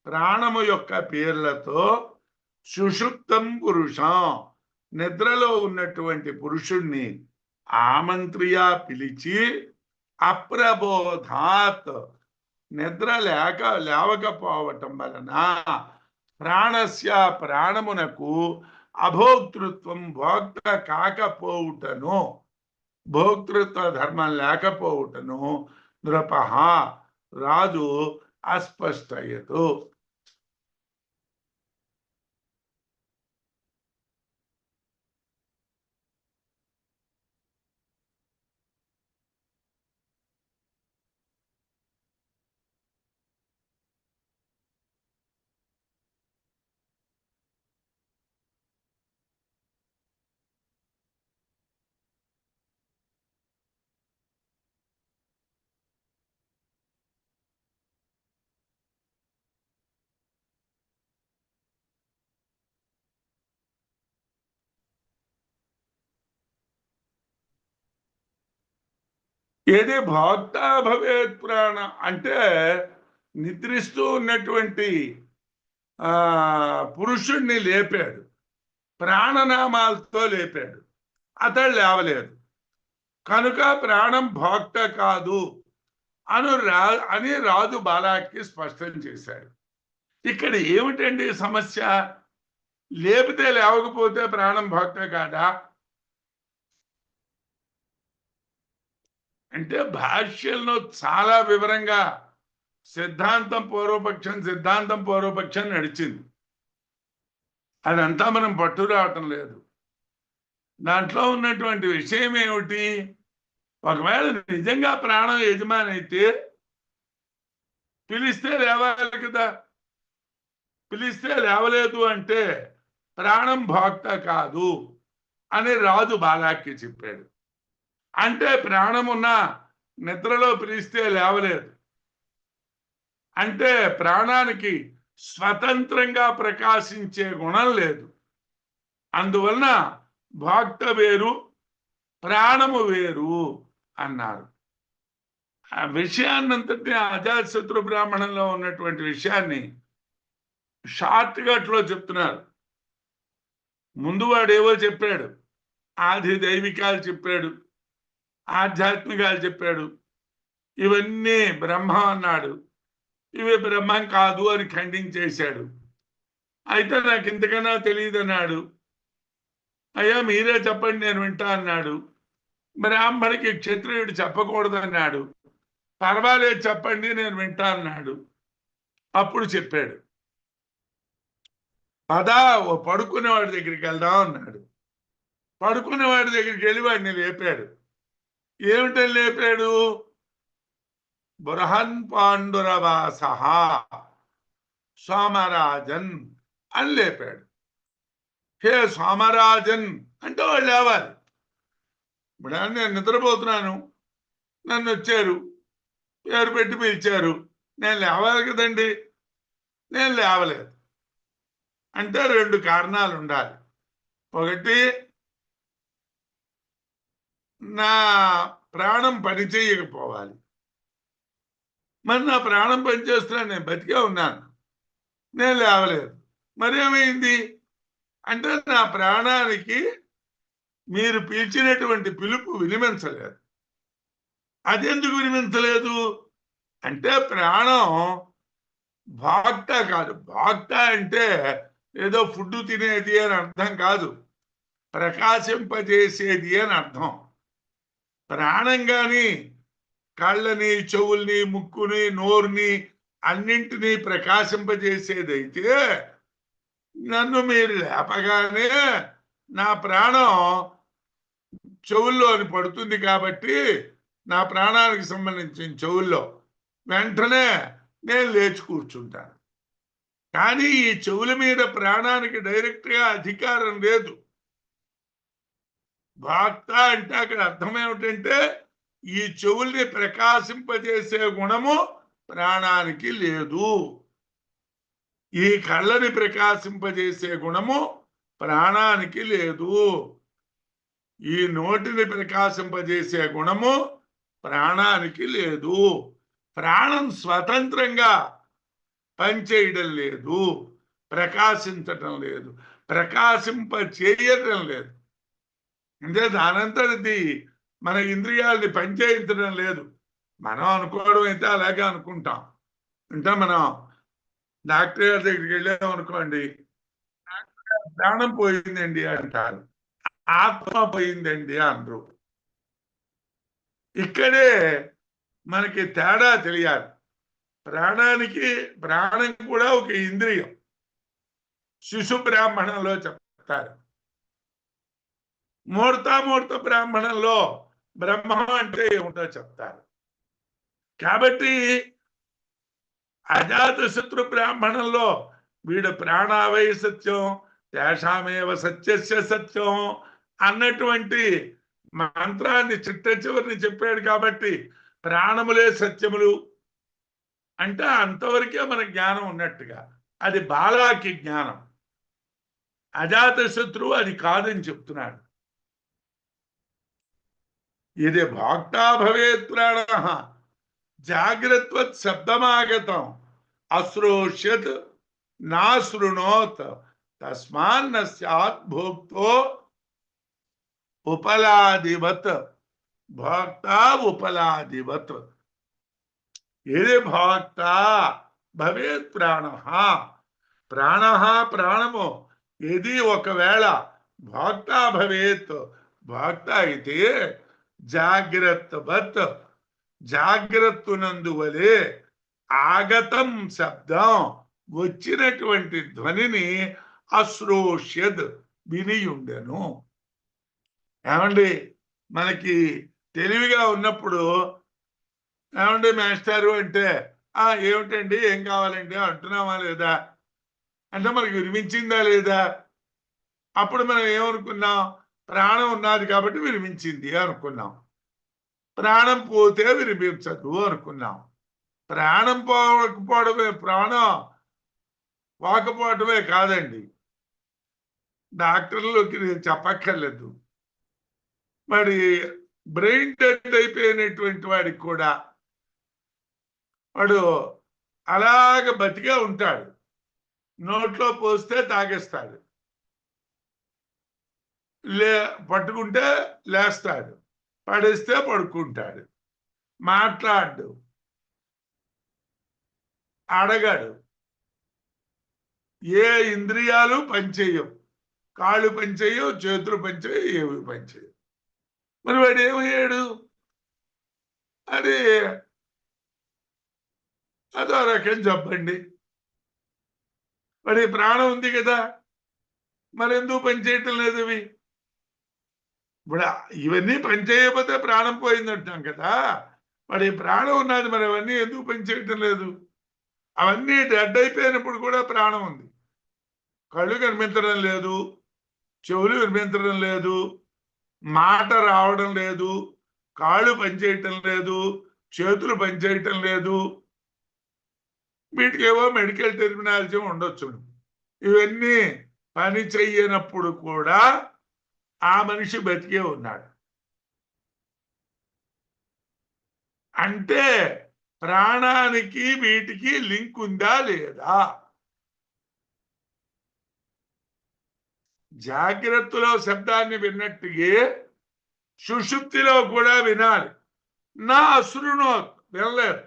ప్రాణము యొక్క పేర్లతో సుషుప్తం పురుషం, నిద్రలో ఉన్నటువంటి పురుషుణ్ణి ఆమంత్రియా పిలిచి అప్రబోధాత్, నిద్ర లేవకపోవటం వలన ప్రాణస్య, ప్రాణమునకు అభోక్తృత్వం, భోక్త కాకపోవుటను, భోక్తృత్వ ధర్మం లేకపోవుటను నృపః, రాజు అస్పష్టయతు. ఏది భోక్త భవేత్ ప్రాణ అంటే నిద్రిస్తూ ఉన్నటువంటి పురుషుణ్ణి లేపాడు, ప్రాణనామాలతో లేపాడు, అతడు లేవలేదు కనుక ప్రాణం భోక్త కాదు అని రాజు బాలాకి స్పష్టం చేశాడు. ఇక్కడ ఏమిటండి సమస్య? లేపితే లేవకపోతే ప్రాణం భోక్త కాదా అంటే భాష్యంలో చాలా వివరంగా సిద్ధాంతం పూర్వపక్షం నడిచింది. అదంతా మనం పట్టు రావటం లేదు. దాంట్లో ఉన్నటువంటి విషయం ఏమిటి? ఒకవేళ నిజంగా ప్రాణం యజమాని అయితే పిలిస్తే లేవాలి కదా. పిలిస్తే లేవలేదు అంటే ప్రాణం భోక్త కాదు అని రాజు బాలాకి చెప్పాడు. అంటే ప్రాణమున్నా నిద్రలో పిలిస్తే లేవలేదు అంటే ప్రాణానికి స్వతంత్రంగా ప్రకాశించే గుణం లేదు. అందువలన భోక్త వేరు, ప్రాణము వేరు అన్నారు. ఆ విషయాన్నంతటి అజాతశత్రు బ్రాహ్మణంలో ఉన్నటువంటి విషయాన్ని షార్ట్ కట్ లో చెప్తున్నారు. ముందు వాడేవో చెప్పాడు, ఆది దైవికాలు చెప్పాడు, ఆధ్యాత్మికాలు చెప్పాడు, ఇవన్నీ బ్రహ్మం అన్నాడు, ఇవి బ్రహ్మం కాదు అని ఖండించేశాడు. అయితే నాకు ఇంతకన్నా తెలియదు అన్నాడు. అయ్యా మీరే చెప్పండి నేను వింటా అన్నాడు. బ్రాహ్మడికి క్షత్రియుడు చెప్పకూడదు అన్నాడు. పర్వాలేదు చెప్పండి నేను వింటా అన్నాడు. అప్పుడు చెప్పాడు, పదా ఓ పడుకునేవాడి దగ్గరికి వెళ్దాం అన్నాడు. పడుకునేవాడి దగ్గరికి వెళ్ళి వాడిని లేపాడు. ఏమిటని లేపాడు? బృహన్ పాండురవాస సోమరాజన్ అని లేపాడు. హే సోమరాజన్ అంటే వాళ్ళు లేవాలి. ఇప్పుడు నేను నిద్రపోతున్నాను, నన్ను వచ్చారు, పేరు పెట్టి పిలిచారు, నేను లేవాలి కదండి. నేను లేవలేదు అంటే రెండు కారణాలు ఉండాలి. ఒకటి, నా ప్రాణం పని చేయకపోవాలి. మరి నా ప్రాణం పనిచేస్తున్నాను, నేను బతికే ఉన్నాను, నేను లేవలేదు. మరేమైంది అంటే నా ప్రాణానికి మీరు పిలిచినటువంటి పిలుపు వినిపించలేదు. అదెందుకు వినిపించలేదు అంటే ప్రాణం భోక్త కాదు. భోక్త అంటే ఏదో ఫుడ్ తినేది అని అర్థం కాదు, ప్రకాశింపజేసేది అని అర్థం. ప్రాణం కానీ కళ్ళని, చెవుల్ని, ముక్కుని, నోరుని అన్నింటినీ ప్రకాశింపజేసేదైతే నన్ను మీరు లేపగానే నా ప్రాణం చెవుల్లో అని పడుతుంది కాబట్టి నా ప్రాణానికి సంబంధించిన చెవుల్లో వెంటనే నేను లేచి కూర్చుంటాను. కానీ ఈ చెవుల మీద ప్రాణానికి డైరెక్ట్గా అధికారం లేదు. భోక్త అంటే అక్కడ అర్థం ఏమిటంటే ఈ చెవుల్ని ప్రకాశింపజేసే గుణము ప్రాణానికి లేదు, ఈ కళ్ళని ప్రకాశింపజేసే గుణము ప్రాణానికి లేదు, ఈ నోటిని ప్రకాశింపజేసే గుణము ప్రాణానికి లేదు. ప్రాణం స్వతంత్రంగా పనిచేయడం లేదు, ప్రకాశించటం లేదు, ప్రకాశింప చేయటం లేదు. అంటే దానంతటిది మన ఇంద్రియాలని పనిచేయించడం లేదు. మనం అనుకోవడం అయితే అలాగే అనుకుంటాం. అంటే మనం డాక్టర్ గారి దగ్గరికి వెళ్ళాం అనుకోండి, ప్రాణం పోయిందండి అంటారు, ఆత్మ పోయిందండి అనరు. ఇక్కడే మనకి తేడా తెలియాలి. ప్రాణం కూడా ఒక ఇంద్రియం. శిశు బ్రాహ్మణంలో చెప్తారు, మూర్త బ్రాహ్మణంలో బ్రహ్మ అంటే ఏమిటో చెప్తారు. కాబట్టి అజాతశత్రు బ్రాహ్మణంలో వీడు ప్రాణావై సత్యం తేషామేవ సత్యస్య సత్యం అన్నటువంటి మంత్రాన్ని చిట్ట చివరిని చెప్పాడు. కాబట్టి ప్రాణములే సత్యములు అంటే అంతవరకే మన జ్ఞానం ఉన్నట్టుగా. అది బాలాకి జ్ఞానం. అజాతశత్రువు అది కాదని చెప్తున్నాడు. ఇది భోక్తా భవేత్ ప్రాణ జాగ్రత్వత్ శబ్దమాగతం అశ్రోష్యత్ నాశృణోత్ తస్మాన్న స్యాత్ భోక్తో ఉపలాదివత్ భోక్త ఉపలాదివత్. ఏది భోక్త భవేత్ ప్రాణ ప్రాణము ఏది ఒకవేళ భోక్త భవేత్ భోక్త అయితే జాగ్రత్తవత్ జాగ్రత్తనందువలే ఆగతం శబ్దం వచ్చినటువంటి ధ్వనిని అశ్రోష్యద్ వినియుండెను. ఏమండి మనకి తెలివిగా ఉన్నప్పుడు ఏమండి మాస్టారు అంటే ఏమిటండి ఏం కావాలండి అంటున్నామా లేదా అంటే మనకి వినిపించిందా లేదా? అప్పుడు మనం ఏమనుకున్నాం? ప్రాణం ఉన్నది కాబట్టి వినిపించింది అనుకున్నాం. ప్రాణం పోతే వినిపించదు అనుకున్నాం. ప్రాణం పోకపోవడమే ప్రాణం పోకపోవడమే కాదండి, డాక్టర్లకి నేను చెప్పక్కర్లేదు. మరి బ్రెయిన్ డెడ్ అయిపోయినటువంటి వాడికి కూడా వాడు అలాగ బతికే ఉంటాడు. నోట్లో పోస్తే తాగేస్తాడు, పట్టుకుంటే లేస్తాడు, పడేస్తే పడుకుంటాడు, మాట్లాడు, అడగాడు. ఏ ఇంద్రియాలు పనిచేయవు, కాళ్ళు పనిచేయవు, చేతులు పనిచేయవు, ఏవి పనిచేయవు. మరి వాడు ఏమయ్యాడు? అదో రకం చెప్పండి. మరి ప్రాణం ఉంది కదా, మరి ఎందుకు పనిచేయటం లేదు? ఇప్పుడు ఇవన్నీ పనిచేయకపోతే ప్రాణం పోయిందంటాం కదా. మరి ప్రాణం ఉన్నది, మరి అవన్నీ ఎందుకు పనిచేయటం లేదు? అవన్నీ డెడ్ అయిపోయినప్పుడు కూడా ప్రాణం ఉంది. కళ్ళు కనిపించడం లేదు, చెవులు వినిపించడం లేదు, మాట రావడం లేదు, కాళ్ళు పనిచేయటం లేదు, చేతులు పనిచేయటం లేదు. వీటికి ఏవో మెడికల్ టెర్మినాలజీ ఉండొచ్చు. ఇవన్నీ పని చెయ్యనప్పుడు కూడా ఆ మనిషి బతికే ఉన్నాడు. అంటే ప్రాణానికి వీటికి లింక్ ఉందా లేదా? జాగ్రత్తలో శబ్దాన్ని విన్నట్టుగా సుషుప్తిలో కూడా వినాలి. నా అశ్రునో వినలేదు.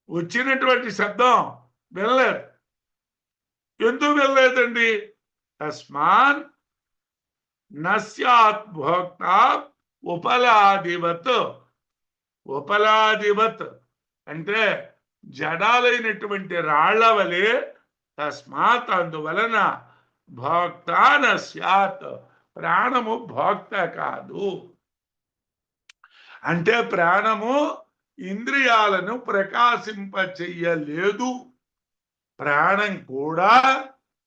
వచ్చినటువంటి శబ్దం వినలేదు. ఎందుకు వినలేదండి? తస్మాన్ నస్యాత్ భోక్త ఉపలాదివత్. ఉపలాదివత్ అంటే జడాలైనటువంటి రాళ్ల వలె. తస్మాత్ అందువలన భోక్త నస్యాత్ ప్రాణము భోక్త కాదు. అంటే ప్రాణము ఇంద్రియాలను ప్రకాశింప చెయ్యలేదు. ప్రాణం కూడా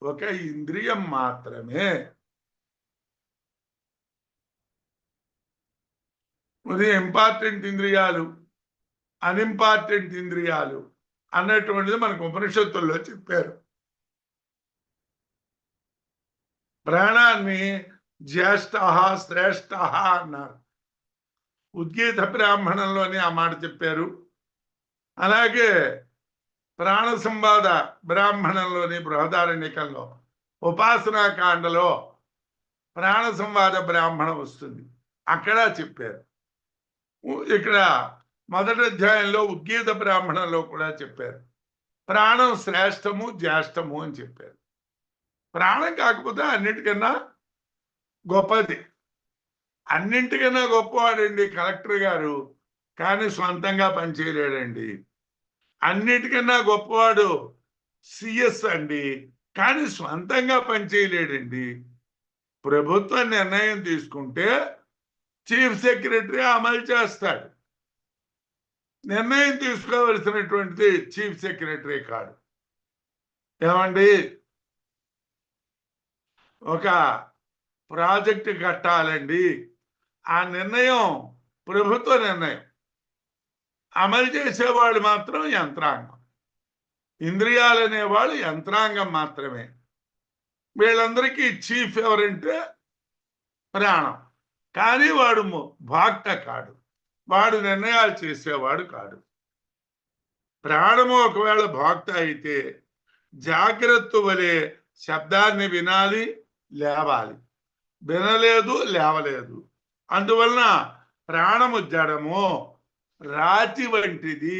ఒక ఇంద్రియం మాత్రమే. ఇది ఇంపార్టెంట్ ఇంద్రియాలు, అన్ఇంపార్టెంట్ ఇంద్రియాలు అన్నటువంటిది మనకు ఉపనిషత్తుల్లో చెప్పారు. ప్రాణాన్ని జ్యేష్ఠ శ్రేష్ఠ అన్నారు. ఉద్గీత బ్రాహ్మణంలోనే ఆ మాట చెప్పారు. అలాగే ప్రాణ సంవాద బ్రాహ్మణంలోని బృహదారణ్యకంలో ఉపాసనా కాండలో ప్రాణ సంవాద బ్రాహ్మణం వస్తుంది, అక్కడ చెప్పారు. ఇక్కడ మొదటి అధ్యాయంలో ఉద్గీత బ్రాహ్మణంలో కూడా చెప్పారు. ప్రాణం శ్రేష్టము జ్యేష్ఠము అని చెప్పారు. ప్రాణం కాకపోతే అన్నిటికన్నా గొప్పది. అన్నింటికన్నా గొప్పవాడండి కలెక్టర్ గారు, కానీ స్వంతంగా పనిచేయలేడండి. అన్నిటికన్నా గొప్పవాడు సిఎస్ అండి, కానీ స్వంతంగా పనిచేయలేడండి. ప్రభుత్వం నిర్ణయం తీసుకుంటే చీఫ్ సెక్రటరీ అమలు చేస్తాడు. నిర్ణయం తీసుకోవలసినటువంటిది చీఫ్ సెక్రటరీ కాదు. ఏమండి, ఒక ప్రాజెక్టు కట్టాలండి, ఆ నిర్ణయం ప్రభుత్వ నిర్ణయం, అమలు చేసేవాళ్ళు మాత్రం యంత్రాంగం. ఇంద్రియాలు అనేవాళ్ళు యంత్రాంగం మాత్రమే. వీళ్ళందరికీ చీఫ్ ఎవరంటే ప్రాణం. కానీ వాడు భోక్త కాడు, వాడు నిర్ణయాలు చేసేవాడు కాడు. ప్రాణము ఒకవేళ భోక్త అయితే జాగ్రత్త వలె శబ్దాన్ని వినాలి, లేవాలి. వినలేదు, లేవలేదు. అందువలన ప్రాణము జడము, రాతి వంటిది,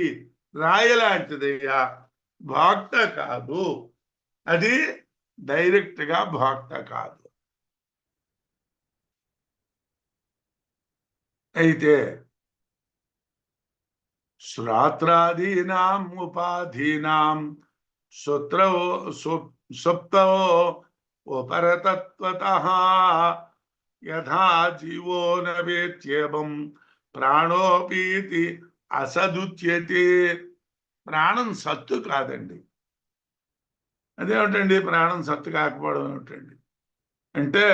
రాయలాంటిదయ్యా, భోక్త కాదు. అది డైరెక్ట్ గా భోక్త కాదు. అయితే శ్రాత్రాదీనాం ఉపాధీనాం సుప్తో ఉపరతత్వతః యథా జీవో న వేత్యేవం ప్రాణోపీతి అసదుచ్యతే. ప్రాణం సత్తు కాదండి. అదేమిటండి ప్రాణం సత్తు కాకపోవడం ఏమిటండి అంటే,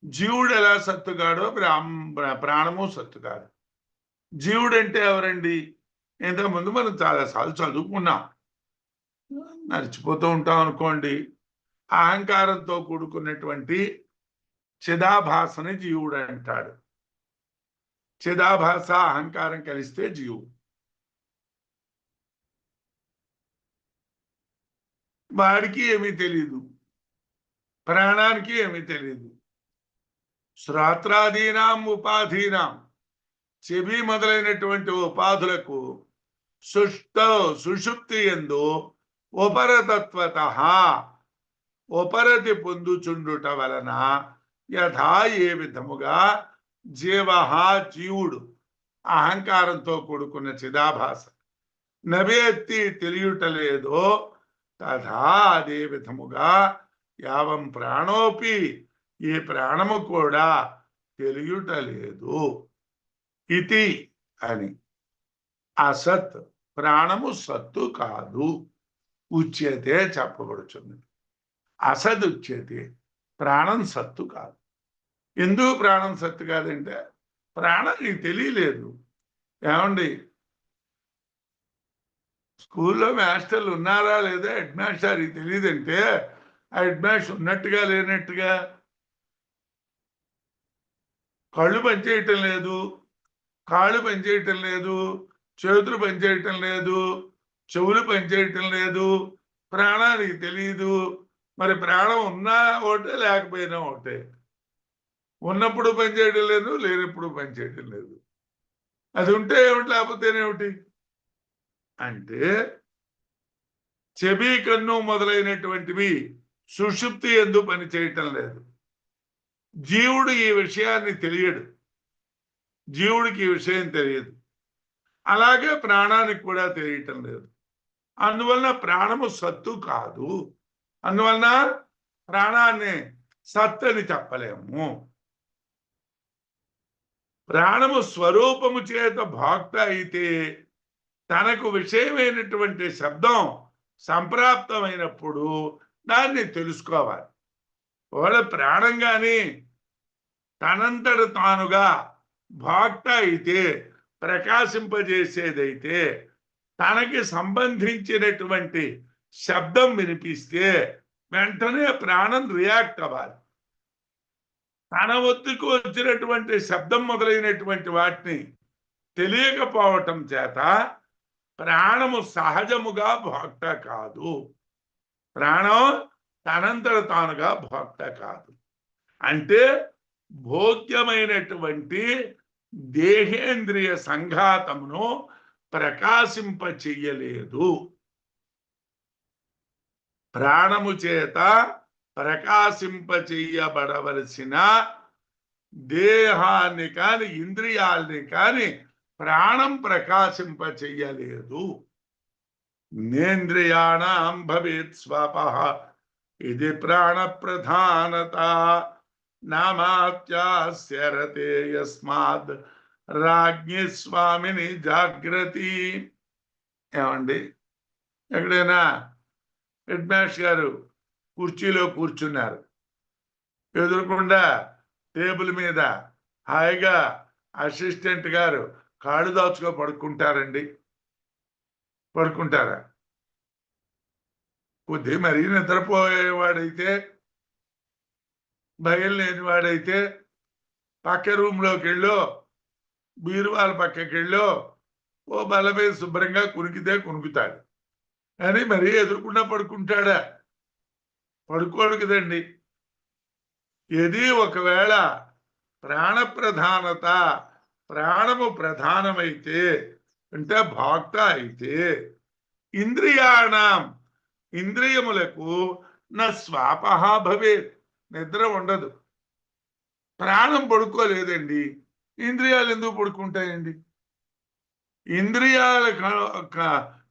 జీవుడు ఎలా సత్తు కాడో ప్రాణము సత్తు కాదు. జీవుడు అంటే ఎవరండి? ఇంతకుముందు మనం చాలాసార్లు చదువుకున్నాం, మర్చిపోతూ ఉంటాం అనుకోండి. అహంకారంతో కూడుకున్నటువంటి చిదాభాసని జీవుడు అంటాడు. చిదాభాస అహంకారం కలిస్తే జీవుడు. వాడికి ఏమీ తెలీదు, ప్రాణానికి ఏమీ తెలీదు. శ్రాత్రాదీనాం ఉపాధీనాం, చెవి మొదలైనటువంటి ఉపాధులకు సుషుప్తి యందు ఉపరతత్వతః, ఉపరతి పొందుచుండుట వలన యథా ఏ విధముగా జీవ, జీవుడు అహంకారంతో కూడుకున్న చిదాభాస నవేత్తి తెలియటలేదో తథా అదే విధముగా యావం ప్రాణోపి, ఈ ప్రాణము కూడా తెలియటలేదు. ఇది అని అసత్, ప్రాణము సత్తు కాదు ఉచ్యతే చెప్పబడుచున్నది. అసద్ ఉచ్యతే, ప్రాణం సత్తు కాదు. ఎందుకు ప్రాణం సత్తు కాదంటే, ప్రాణం నీకు తెలియలేదు. ఏమండి, స్కూల్లో మాస్టర్లు ఉన్నారా లేదా, హెడ్ మాస్టర్ ఇది తెలియదంటే ఆ హెడ్ మాస్టర్ ఉన్నట్టుగా లేనట్టుగా. కళ్ళు పనిచేయటం లేదు, కాళ్ళు పనిచేయటం లేదు, చేతులు పనిచేయటం లేదు, చెవులు పనిచేయటం లేదు, ప్రాణానికి తెలియదు. మరి ప్రాణం ఉన్నా ఒకటే, లేకపోయినా ఒకటే. ఉన్నప్పుడు పనిచేయటం లేదు, లేనప్పుడు పనిచేయటం లేదు. అది ఉంటే ఏమిటి, లేకపోతేనేమిటి అంటే, చెవి, కన్ను మొదలైనటువంటివి సుషుప్తి యందు పని చేయటం లేదు. జీవుడు ఈ విషయాన్ని తెలియడు, జీవుడికి ఈ విషయం తెలియదు. అలాగే ప్రాణానికి కూడా తెలియటం లేదు. అందువలన ప్రాణము సత్తు కాదు. అందువలన ప్రాణాన్ని సత్ అని చెప్పలేము. ప్రాణము స్వరూపము చేత భోక్త అయితే తనకు విషయమైనటువంటి శబ్దం సంప్రాప్తమైనప్పుడు దాన్ని తెలుసుకోవాలి. ఒకవేళ ప్రాణం కానీ తనంతట తానుగా భోక్త అయితే, ప్రకాశింపజేసేదైతే, తనకి సంబంధించినటువంటి శబ్దం వినిపిస్తే వెంటనే ప్రాణం రియాక్ట్ అవ్వాలి. తన వద్దకు వచ్చినటువంటి శబ్దం మొదలైనటువంటి వాటిని తెలియకపోవటం చేత ప్రాణము సహజముగా భోక్త కాదు. ప్రాణం తనంతట తానుగా భోక్త కాదు. అంటే భోగ్యమైనటువంటి దేహేంద్రియ సంఘాతమును ప్రకాశింప చెయ్యలేదు. ప్రాణము చేత ప్రకాశింప చెయ్యబడవలసిన దేహాన్ని కాని ఇంద్రియాల్ని కాని ప్రాణం ప్రకాశింప చెయ్యలేదు. నేంద్రియాణం భవేత్ స్వపః ఇది ప్రాణ ప్రధానత నామాత్యాస్యరతే యస్మాద్ రాజ్ఞి స్వామిని జాగ్రత్త. ఏమండి, ఎక్కడైనా హెడ్ మాస్టర్ గారు కుర్చీలో కూర్చున్నారు, ఎదురుకుండా టేబుల్ మీద హాయిగా అసిస్టెంట్ గారు కాళ్ళు దాచుకో పడుకుంటారండి? పడుకుంటారా? కొద్ది మరీ నిద్రపోయేవాడైతే, భయం లేని వాడైతే పక్క రూమ్లోకి వెళ్ళో బీరువాల పక్కకి వెళ్ళో ఓ బల్ల మీద శుభ్రంగా కునికితే కునుకుతాడు, కానీ మరీ ఎదురుకుండా పడుకుంటాడా? పడుకోడు కదండి. ఏది ఒకవేళ ప్రాణ ప్రధానత, ప్రాణము ప్రధానమైతే అంటే భోక్త అయితే ఇంద్రియాణం, ఇంద్రియములకు నా స్వాపహ భవేత్, నిద్ర ఉండదు. ప్రాణం పడుకోలేదండి, ఇంద్రియాలు ఎందుకు పడుకుంటాయండి?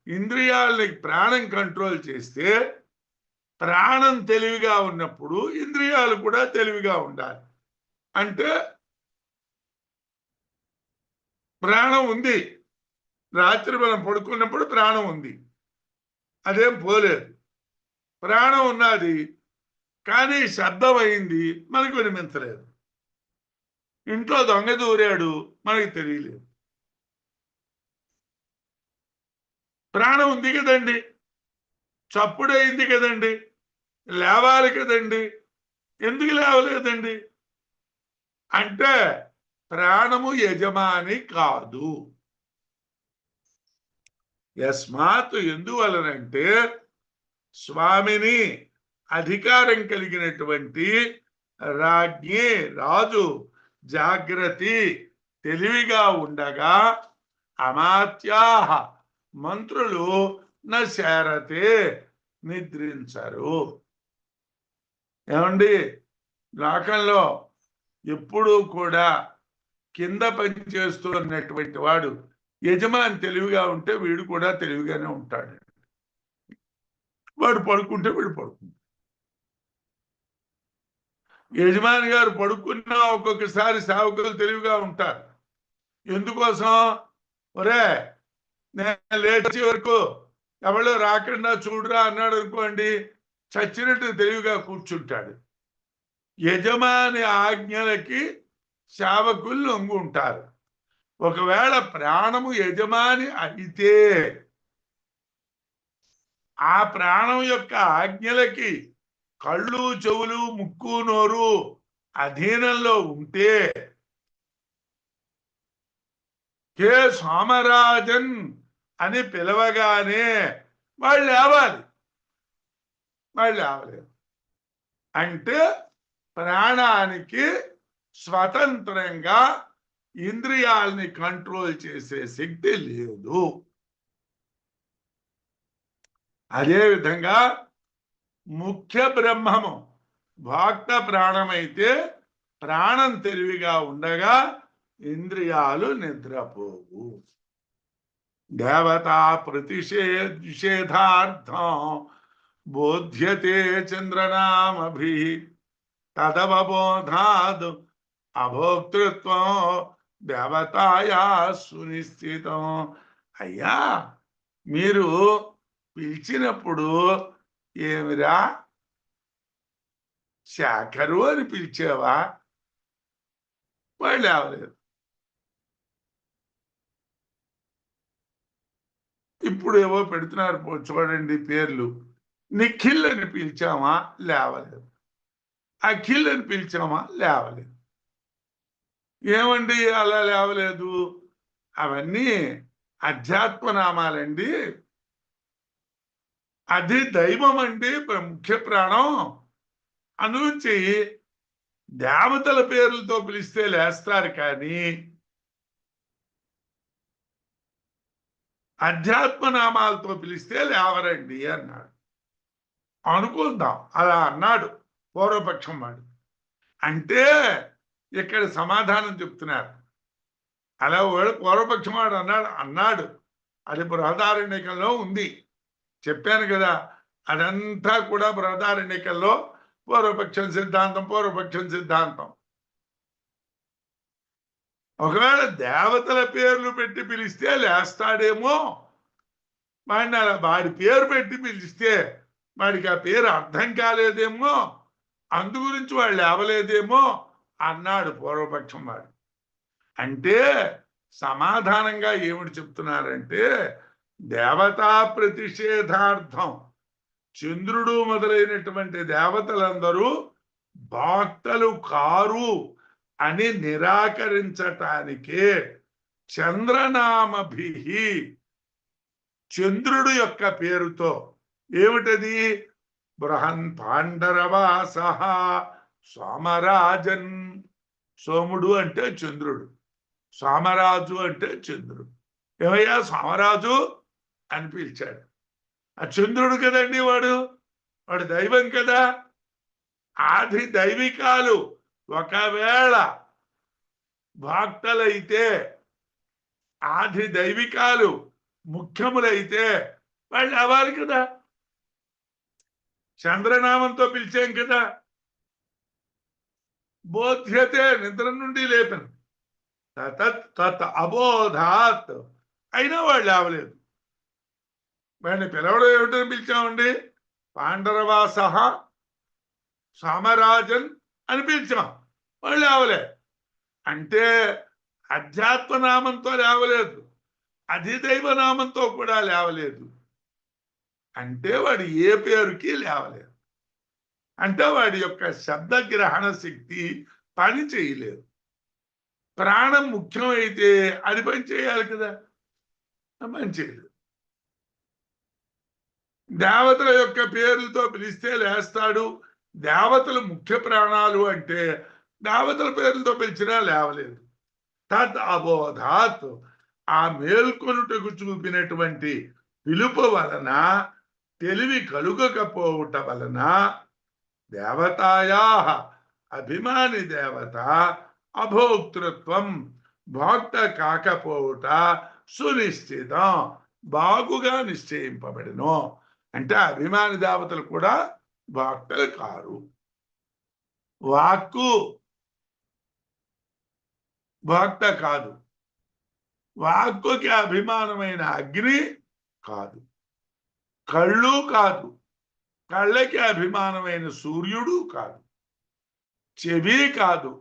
ఇంద్రియాలని ప్రాణం కంట్రోల్ చేస్తే ప్రాణం తెలివిగా ఉన్నప్పుడు ఇంద్రియాలు కూడా తెలివిగా ఉండాలి. అంటే ప్రాణం ఉంది, రాత్రి మనం పడుకున్నప్పుడు ప్రాణం ఉంది, అదేం పోలేదు. ప్రాణం ఉన్నది కానీ శబ్దం అయింది, మనకు వినిపించలేదు. ఇంట్లో దొంగ దూరాడు, మనకి తెలియలేదు. ప్రాణం ఉంది కదండి, చప్పుడైంది కదండి, లేవాలి కదండి, ఎందుకు లేవలేదండి? అంటే ప్రాణము యజమాని కాదు. యస్మాత్, ఎందువలనంటే స్వామిని, అధికారం కలిగినటువంటి రాజ్ఞి, రాజు జాగ్రత్త, తెలివిగా ఉండగా అమాత్యాహ, మంత్రులు నశారతే, నిద్రించరు. ఏమండి, లోకంలో ఎప్పుడూ కూడా కింద పని చేస్తున్నటువంటి వాడు యజమాని తెలివిగా ఉంటే వీడు కూడా తెలివిగానే ఉంటాడు. వాడు పడుకుంటే వీడు పడుకుంటాడు. యజమాని గారు పడుకున్నా ఒక్కొక్కసారి సేవకులు తెలివిగా ఉంటారు. ఎందుకోసం? ఒరే, నేను లేచే వరకు ఎవరో రాకుండా చూడరా అన్నాడు అనుకోండి, చచ్చినట్టు తెలివిగా కూర్చుంటాడు. యజమాని ఆజ్ఞలకి సేవకులు లొంగుంటారు. ఒకవేళ ప్రాణము యజమాని అయితే ఆ ప్రాణం యొక్క ఆజ్ఞలకి కళ్ళు, చెవులు, ముక్కు, నోరు అధీనంలో ఉంటే హే సోమరాజన్ అని పిలవగానే వాళ్ళు లేవాలి. వాళ్ళు లేవలేదు. అంటే ప్రాణానికి స్వతంత్రంగా ఇంద్రియాలని కంట్రోల్ చేసే శక్తి లేదు. అదేవిధంగా ముఖ్య బ్రహ్మము భోక్త ప్రాణమైతే ప్రాణం తెలివిగా ఉండగా ఇంద్రియాలు నిద్రపోవు. దేవతా ప్రతిషేధార్థం బోధ్యతే చంద్రనామభి తదవబోధాద్ అభోక్తృత్వం దేవతాయా సునిశ్చితం. అయ్యా, మీరు పిలిచినప్పుడు ఏమిరా శాఖరు అని పిలిచేవా? వాళ్ళు లేవలేదు. ఇప్పుడు ఏవో పెడుతున్నారు చూడండి పేర్లు. నిఖిల్ అని పిలిచామా? లేవలేదు. అఖిల్ అని పిలిచామా? లేవలేదు. ఏమండి అలా లేవలేదు? అవన్నీ అధ్యాత్మ నామాలండి. అది దైవం అండి, ముఖ్య ప్రాణం. అందుంచి దేవతల పేర్లతో పిలిస్తే లేస్తారు, కానీ అధ్యాత్మ నామాలతో పిలిస్తే లేవరండి అన్నాడు. అనుకుందాం, అలా అన్నాడు పూర్వపక్షం వాడు. అంటే ఇక్కడ సమాధానం చెప్తున్నారు. అలా పూర్వపక్షం వాడు అన్నాడు. అది బృహదారణ్యకంలో ఉంది, చెప్పాను కదా. అదంతా కూడా బృహదారణ్యకంలో పూర్వపక్షం సిద్ధాంతం. ఒకవేళ దేవతల పేర్లు పెట్టి పిలిస్తే లేస్తాడేమో, వాడి పేరు పెట్టి పిలిస్తే వాడికి ఆ పేరు అర్థం కాలేదేమో, అందు గురించి వాళ్ళు లేవలేదేమో అన్నాడు పూర్వపక్షం వాడు. అంటే సమాధానంగా ఏమిటి చెప్తున్నారంటే, దేవతా ప్రతిషేధార్థం చంద్రుడు మొదలైనటువంటి దేవతలందరూ భక్తులు కారు అని నిరాకరించటానికే చంద్రనామభి, చంద్రుడు యొక్క పేరుతో, ఏమిటది? బృహన్ పాండరవాస సోమరాజన్. సోముడు అంటే చంద్రుడు, సోమరాజు అంటే చంద్రుడు. ఏమయ్యా సోమరాజు అని పిలిచాడు. ఆ చంద్రుడు కదండి వాడు దైవం కదా. ఆది దైవికాలు ఒకవేళ భక్తులైతే, ఆది దైవికాలు ముఖ్యములైతే వాళ్ళు అవ్వాలి కదా. చంద్రనామంతో పిలిచాం కదా. బోధ్యతే, నిద్ర నుండి లేపను. తత్ అబోధాత్, అయినా వాళ్ళు లేవలేదు. వాడిని పిలవడం ఏమిటని పిలిచామండి? పాండరవాస సామరాజన్ అని పిలిచాం, వాళ్ళు లేవలే. అంటే అధ్యాత్మనామంతో లేవలేదు, అధిదైవ నామంతో కూడా లేవలేదు. అంటే వాడు ఏ పేరుకి లేవలేదు. అంటే వాడి యొక్క శబ్దగ్రహణ శక్తి పని చేయలేదు. ప్రాణం ముఖ్యమైతే అది పని చేయాలి కదా, పని చేయలేదు. దేవతల యొక్క పేర్లతో పిలిస్తే లేస్తాడు. దేవతలు ముఖ్య ప్రాణాలు అంటే దేవతల పేర్లతో పిలిచినా లేవలేదు. తత్ అబోధాత్, ఆ మేల్కొనుటకు చూపినటువంటి పిలుపు వలన, తెలివి కలుగకపోవుట వలన, దేవతాయా అభిమాని దేవత అభోక్తృత్వం, భోక్త కాకపోవుట సునిశ్చితం, బాగుగా నిశ్చయింపబడిను. అంటే అభిమాని దేవతలు కూడా భక్తులు కారు. వాక్కు భక్త కాదు, వాక్కుకి అభిమానమైన అగ్ని కాదు, కళ్ళు కాదు, కళ్ళకి అభిమానమైన సూర్యుడు కాదు, చెవి కాదు,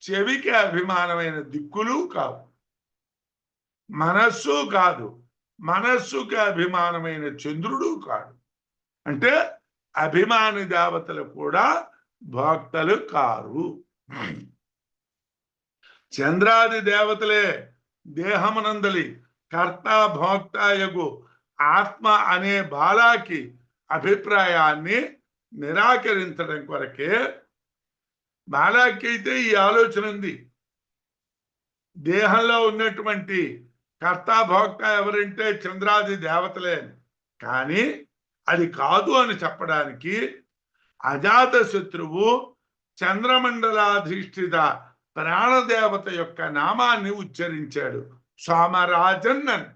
చెవికి అభిమానమైన దిక్కులు కాదు, మనస్సు కాదు, మనస్సుకి అభిమానమైన చంద్రుడు కాదు. అంటే అభిమాని దేవతలు కూడా భక్తులు కారు. చంద్రాది దేవతలే దేహమునందలి కర్త భోక్తయగు ఆత్మ అనే బాలాకి అభిప్రాయాన్ని నిరాకరించడం కొరకే. బాలాకి అయితే ఈ ఆలోచన ఉంది, దేహంలో ఉన్నటువంటి కర్త భోక్త ఎవరంటే చంద్రాది దేవతలే. కానీ అది కాదు అని చెప్పడానికి అజాత శత్రువు చంద్రమండలాధిష్ఠిత ప్రాణదేవత యొక్క నామాన్ని ఉచ్చరించాడు, సోమరాజన్ అని.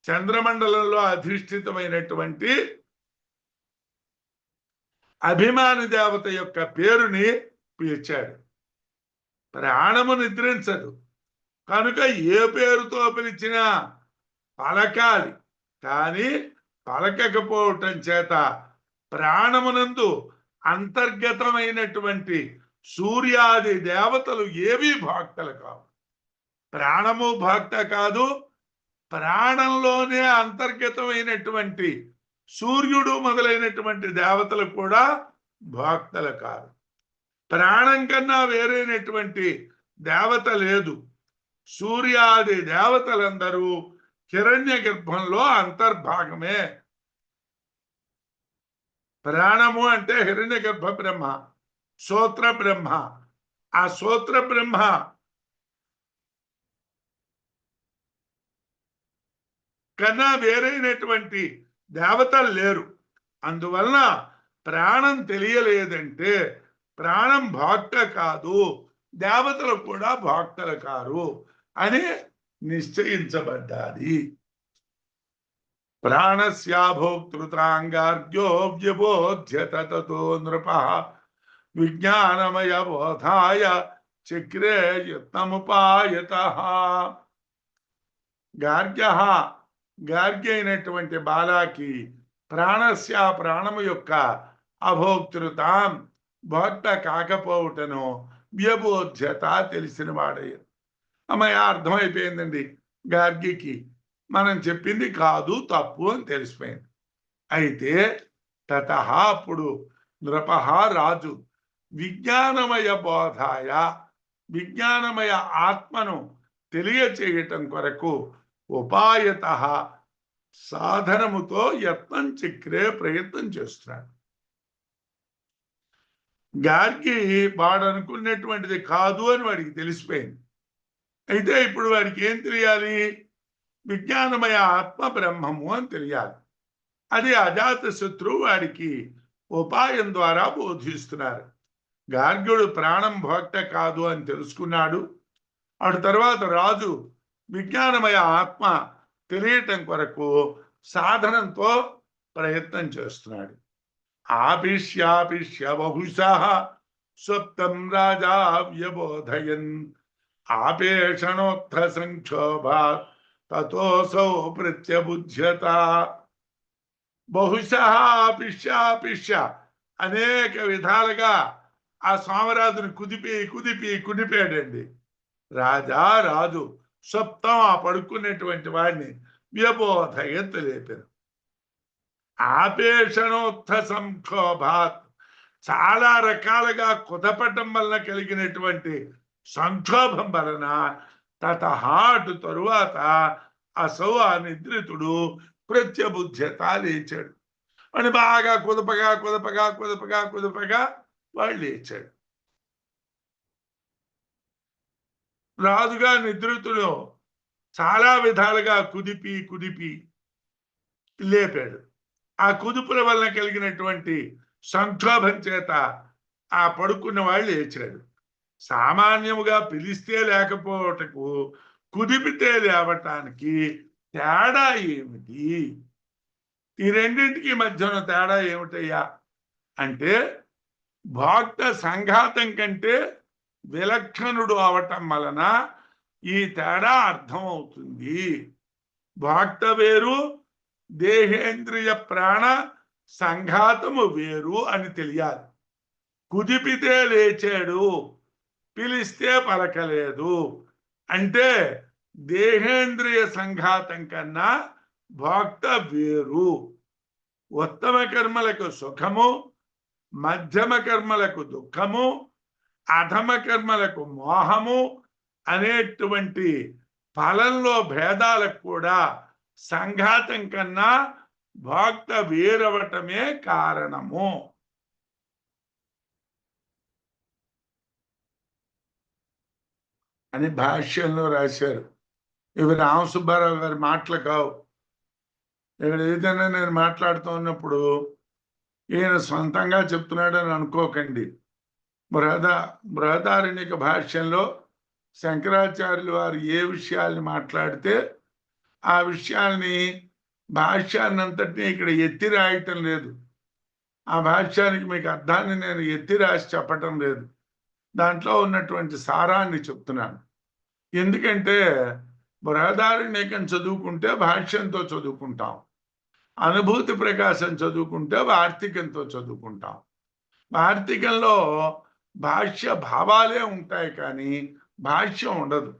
చంద్రమండలంలో అధిష్ఠితమైనటువంటి అభిమాని దేవత యొక్క పేరుని పిలిచాడు. ప్రాణము నిద్రించదు కనుక ఏ పేరుతో పిలిచినా పలకాలి. కానీ పలకకపోవటం చేత ప్రాణమునందు అంతర్గతమైనటువంటి సూర్యాది దేవతలు ఏవి భక్తులు కావు. ప్రాణము భక్త కాదు, ప్రాణంలోనే అంతర్గతమైనటువంటి సూర్యుడు మొదలైనటువంటి దేవతలు కూడా భక్తులు కాదు. ప్రాణం కన్నా వేరైనటువంటి దేవత లేదు. సూర్యాది దేవతలందరూ హిరణ్య గర్భంలో అంతర్భాగమే. ప్రాణము అంటే హిరణ్య గర్భ బ్రహ్మ, సూత్ర బ్రహ్మ. ఆ సూత్ర బ్రహ్మ కన్నా వేరైనటువంటి దేవతలు లేరు. అందువలన ప్రాణం తెలియలేదంటే ప్రాణం భక్త కాదు, దేవతలు కూడా భక్తులు కారు అని నిశ్చయించబడ్డాది. ప్రాణస్యాభోక్తృతాంగార్గ్యో వ్యబోధ్యత తతో నృపః విజ్ఞానమయ బోధాయ చక్రే యత్నముపాయతః. గార్గ్య అయినటువంటి బాలాకి ప్రాణస్య ప్రాణము యొక్క అభోక్తృతాం భక్త కాకపోవటను వ్యబోధ్యత తెలిసిన వాడయ్య. అమ్మయ్య అర్థమైపోయిందండి, గార్గికి మనం చెప్పింది కాదు తప్పు అని తెలిసిపోయింది. అయితే తతః అప్పుడు నృపః రాజు విజ్ఞానమయ బోధాయ విజ్ఞానమయ ఆత్మను తెలియచేయటం కొరకు ఉపాయత సాధనముతో యత్నం చక్రే ప్రయత్నం చేస్తున్నాడు. గారికి వాడు అనుకున్నటువంటిది కాదు అని వాడికి తెలిసిపోయింది. అయితే ఇప్పుడు వాడికి ఏం తెలియాలి? విజ్ఞానమయ ఆత్మ బ్రహ్మము అని తెలియాలి. అది అజాత శత్రువు వాడికి ఉపాయం ద్వారా బోధిస్తున్నారు. గార్గ్యుడు ప్రాణం భోక్త కాదు అని తెలుసుకున్నాడు. అటు తర్వాత రాజు విజ్ఞానమయ ఆత్మ తెలియటం కొరకు సాధనంతో ప్రయత్నం చేస్తున్నాడు. ఆపిష్యాపిష్య బహుశః స్వప్తం రాజా వ్యబోధయన్ ఆపేషణోత్థ సంక్షోభాత్ తతోసౌ ప్రత్యబుధ్యత. బహుశః ఆపిష్యాపిష్య అనేక విధాలుగా ఆ సోమరాజుని కుదిపాడండి. రాజు స్వప్నం ఆ పడుకునేటువంటి వాడిని వ్యబోధయత్ లేపారు. ఆపేషణోత్థ సంక్షోభాత్ చాలా రకాలుగా కుదపటం వలన కలిగినటువంటి సంక్షోభం వలన తతహాటు తరువాత అసౌ ఆ నిద్రితుడు ప్రత్యబుధ్యత లేచాడు. అని బాగా కుదపగా వాడు లేచాడు. రాజుగా నిద్రితుడు చాలా విధాలుగా కుదిపి లేపాడు. ఆ కుదుపుల వలన కలిగినటువంటి సంక్షోభం చేత ఆ పడుకున్న వాళ్ళు లేచాడు. సామాన్యముగా పిలిస్తే లేకపోవటకు కుదిపితే లేవటానికి తేడా ఏమిటి? ఈ రెండింటికి మధ్యన తేడా ఏమిటయ్యా అంటే, భోక్త సంఘాతం కంటే విలక్షణుడు అవటం వలన ఈ తేడా అర్థమవుతుంది. భోక్త వేరు, దేహేంద్రియ ప్రాణ సంఘాతము వేరు అని తెలియాలి. కుదిపితే లేచాడు, పిలిస్తే పలకలేదు అంటే దేహేంద్రియ సంఘాతం కన్నా భోక్త వేరు. ఉత్తమ కర్మలకు సుఖము, మధ్యమ కర్మలకు దుఃఖము, అధమ కర్మలకు మోహము అనేటువంటి ఫలంలో భేదాలకు కూడా సంఘాతం కన్నా భోక్త వేరవటమే కారణము. అని భాష్యంలో రాశారు. ఇవి రామసుబ్బారావు గారి మాటలు కావు. ఇక్కడ ఏదైనా నేను మాట్లాడుతూ ఉన్నప్పుడు ఈయన సొంతంగా చెప్తున్నాడని అనుకోకండి. బృహదారణ్యక భాష్యంలో శంకరాచార్యులు వారు ఏ విషయాల్ని మాట్లాడితే ఆ విషయాల్ని భాష్యాన్నంతటినీ ఇక్కడ ఎత్తి రాయటం లేదు. ఆ భాష్యానికి మీకు అర్థాన్ని నేను ఎత్తి రాసి చెప్పటం లేదు. దాంట్లో ఉన్నటువంటి సారాన్ని చెప్తున్నాను. ఎందుకంటే బృహదారణ్యకం చదువుకుంటే భాష్యంతో చదువుకుంటాం, అనుభూతి ప్రకాశం చదువుకుంటే వార్తికంతో చదువుకుంటాం. వార్తికంలో భాష్య భావాలే ఉంటాయి కానీ భాష్యం ఉండదు.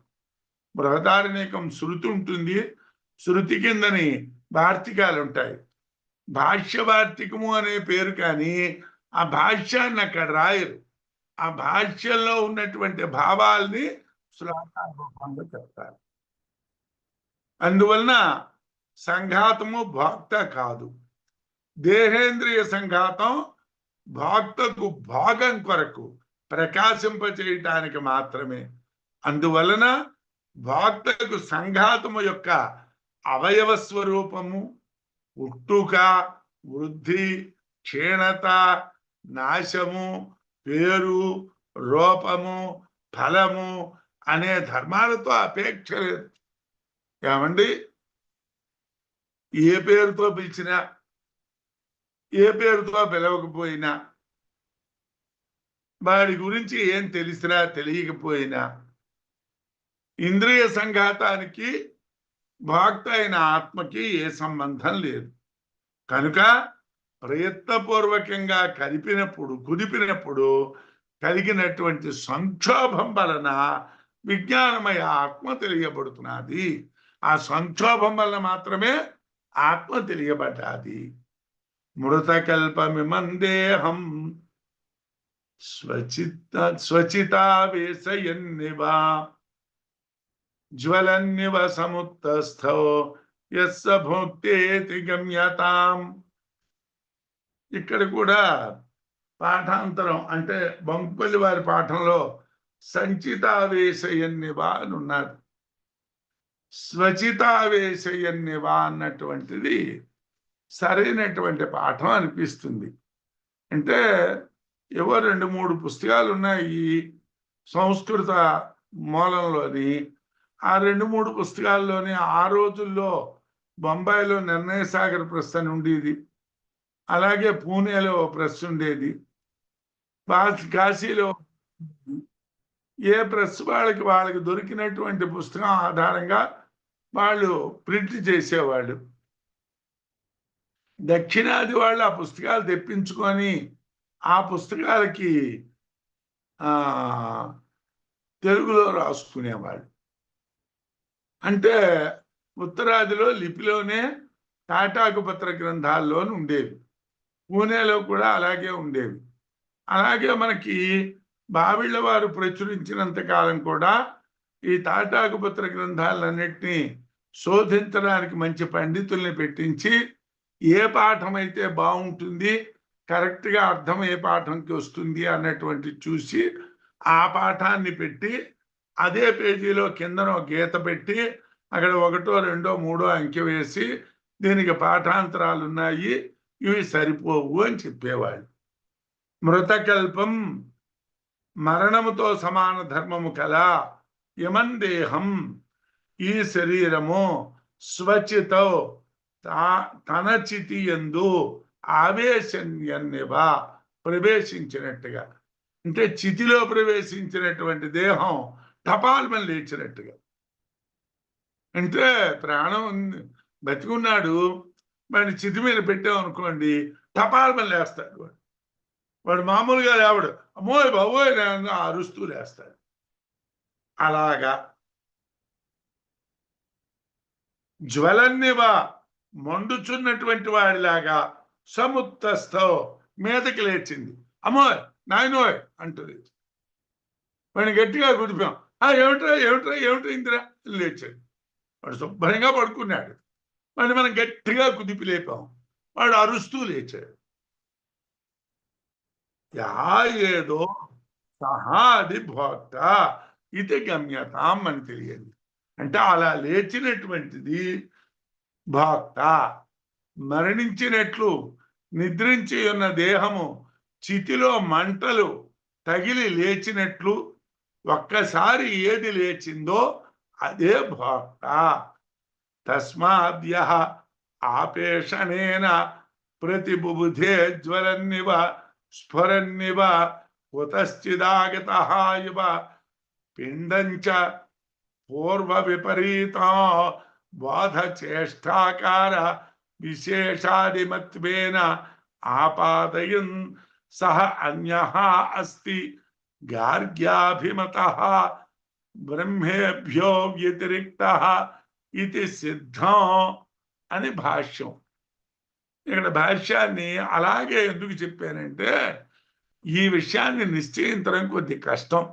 బృహదారణ్యకం శృతి ఉంటుంది, శృతి కిందని వార్తికాలు ఉంటాయి. భాష్య వార్తికము అనే పేరు కానీ ఆ భాష్యాన్ని అక్కడ రాయరు. ఆ భాష్యంలో ఉన్నటువంటి భావాల్ని శ్లోకాల రూపంలో చెప్తారు. అందువలన సంఘాతము భోక్త కాదు. దేహేంద్రియ సంఘాతం భోక్తకు భోగం కొరకు ప్రకాశింపచేయటానికి మాత్రమే. అందువలన భోక్తకు సంఘాతము యొక్క అవయవ స్వరూపము, పుట్టుక, వృద్ధి, క్షీణత, నాశము, పేరు, రూపము, ఫలము అనే ధర్మాలతో అపేక్ష లేదు. ఏమండి, ఏ పేరుతో పిలిచినా, ఏ పేరుతో పిలవకపోయినా, వాడి గురించి ఏం తెలిసినా తెలియకపోయినా, ఇంద్రియ సంఘాతానికి భోక్త అయిన ఆత్మకి ఏ సంబంధం లేదు. కనుక ప్రయత్నపూర్వకంగా కుదిపినప్పుడు కలిగినటువంటి సంక్షోభం వలన విజ్ఞానమయ ఆత్మ తెలియబడుతున్నది. ఆ సంక్షోభం వలన మాత్రమే ఆత్మ తెలియబడ్డాది. మృతకల్పమిమం దేహం స్వచితావేశయన్నివ జ్వలన్నివ సముత్తస్థో యస్స భోక్తేతి గమ్యతాం. ఇక్కడ కూడా పాఠాంతరం అంటే బంకుపల్లి వారి పాఠంలో సంచితావేశయన్నివ అని ఉన్నారు. స్వచితావేశయన్నివ అన్నటువంటిది సరైనటువంటి పాఠం అనిపిస్తుంది. అంటే ఏవో 2-3 పుస్తకాలు ఉన్నాయి ఈ సంస్కృత మూలంలోని. ఆ 2-3 పుస్తకాల్లోని ఆ రోజుల్లో బొంబాయిలో నిర్ణయ సాగర్ ప్రెస్ అని ఉండేది, అలాగే పూణేలో ప్రెస్ ఉండేది, కాశీలో. ఏ ప్రెస్ వాళ్ళకి దొరికినటువంటి పుస్తకం ఆధారంగా వాళ్ళు ప్రింట్ చేసేవాళ్ళు. దక్షిణాది వాళ్ళు ఆ పుస్తకాలు తెప్పించుకొని ఆ పుస్తకాలకి తెలుగులో రాసుకునేవాళ్ళు. అంటే ఉత్తరాదిలో లిపిలోనే తాటాకుపత్ర గ్రంథాల్లోనూ ఉండేవి, పూణేలో కూడా అలాగే ఉండేవి. అలాగే మనకి బావిళ్ళ వారు ప్రచురించినంత కాలం కూడా ఈ తాటాకుపత్ర గ్రంథాలన్నిటినీ శోధించడానికి మంచి పండితుల్ని పెట్టించి ఏ పాఠం అయితే బాగుంటుంది, కరెక్ట్గా అర్థం ఏ పాఠంకి వస్తుంది అన్నటువంటి చూసి ఆ పాఠాన్ని పెట్టి అదే పేజీలో కిందనో గీత పెట్టి అక్కడ 1, 2, 3 అంకె వేసి దీనికి పాఠాంతరాలు ఉన్నాయి, ఇవి సరిపోవు అని చెప్పేవాళ్ళు. మృతకల్పం మరణముతో సమాన ధర్మము కల యమన్ దేహం, ఈ శరీరము స్వచితో తన చితి యందు ఆవేశన్యన్నివ ప్రవేశించినట్టుగా, అంటే చితిలో ప్రవేశించినటువంటి దేహం టపాల్మని లేచినట్టుగా. అంటే ప్రాణం బతికున్నాడు, వాడిని చితి మీద పెట్టామనుకోండి టపాల్మని లేస్తాడు. వాడు మామూలుగా లేవడు, అమ్మోయ్ బాబోయ్ అరుస్తూ లేస్తాడు. అలాగా జ్వలన్నివ మండుచున్నటువంటి వాడిలాగా సముత్తస్థో మీదకి లేచింది. అమ్మోయ్ నాయనోయ్ అంటుంది. వాడిని గట్టిగా కుదిపాం. ఏమిట్రా ఏమిట్రా ఏమిట్రా ఇందిరా లేచాడు. వాడు శుభ్రంగా పడుకున్నాడు, వాడిని మనం గట్టిగా కుదిపి లేపాం, వాడు అరుస్తూ లేచాడు. ఏదో సహాది భోక్త ఇది గమ్యతాం అని తెలియదు. అంటే అలా లేచినటువంటిది భోక్త. మరణించినట్లు నిద్రించి ఉన్న దేహము చితిలో మంటలు తగిలి లేచినట్లు ఒక్కసారి ఏది లేచిందో అదే భోక్త. తస్మాద్య ఆపేషణేన ప్రతిబుబుధే జ్వలన్నివ స్ఫురన్నివ కుతశ్చిదాగతః ఇవ పిండంచ పూర్వ విపరీత బాధ చేష్టాకార విశేషాదిమత్వేన ఆపాదయన్ సహ అన్యః అస్తి గార్గ్యాభిమతః బ్రహ్మేభ్యో వ్యతిరిక్తః ఇది సిద్ధం అని భాష్యం. ఇక్కడ భాష్యాన్ని అలాగే ఎందుకు చెప్పానంటే ఈ విషయాన్ని నిశ్చయించడం కొద్ది కష్టం.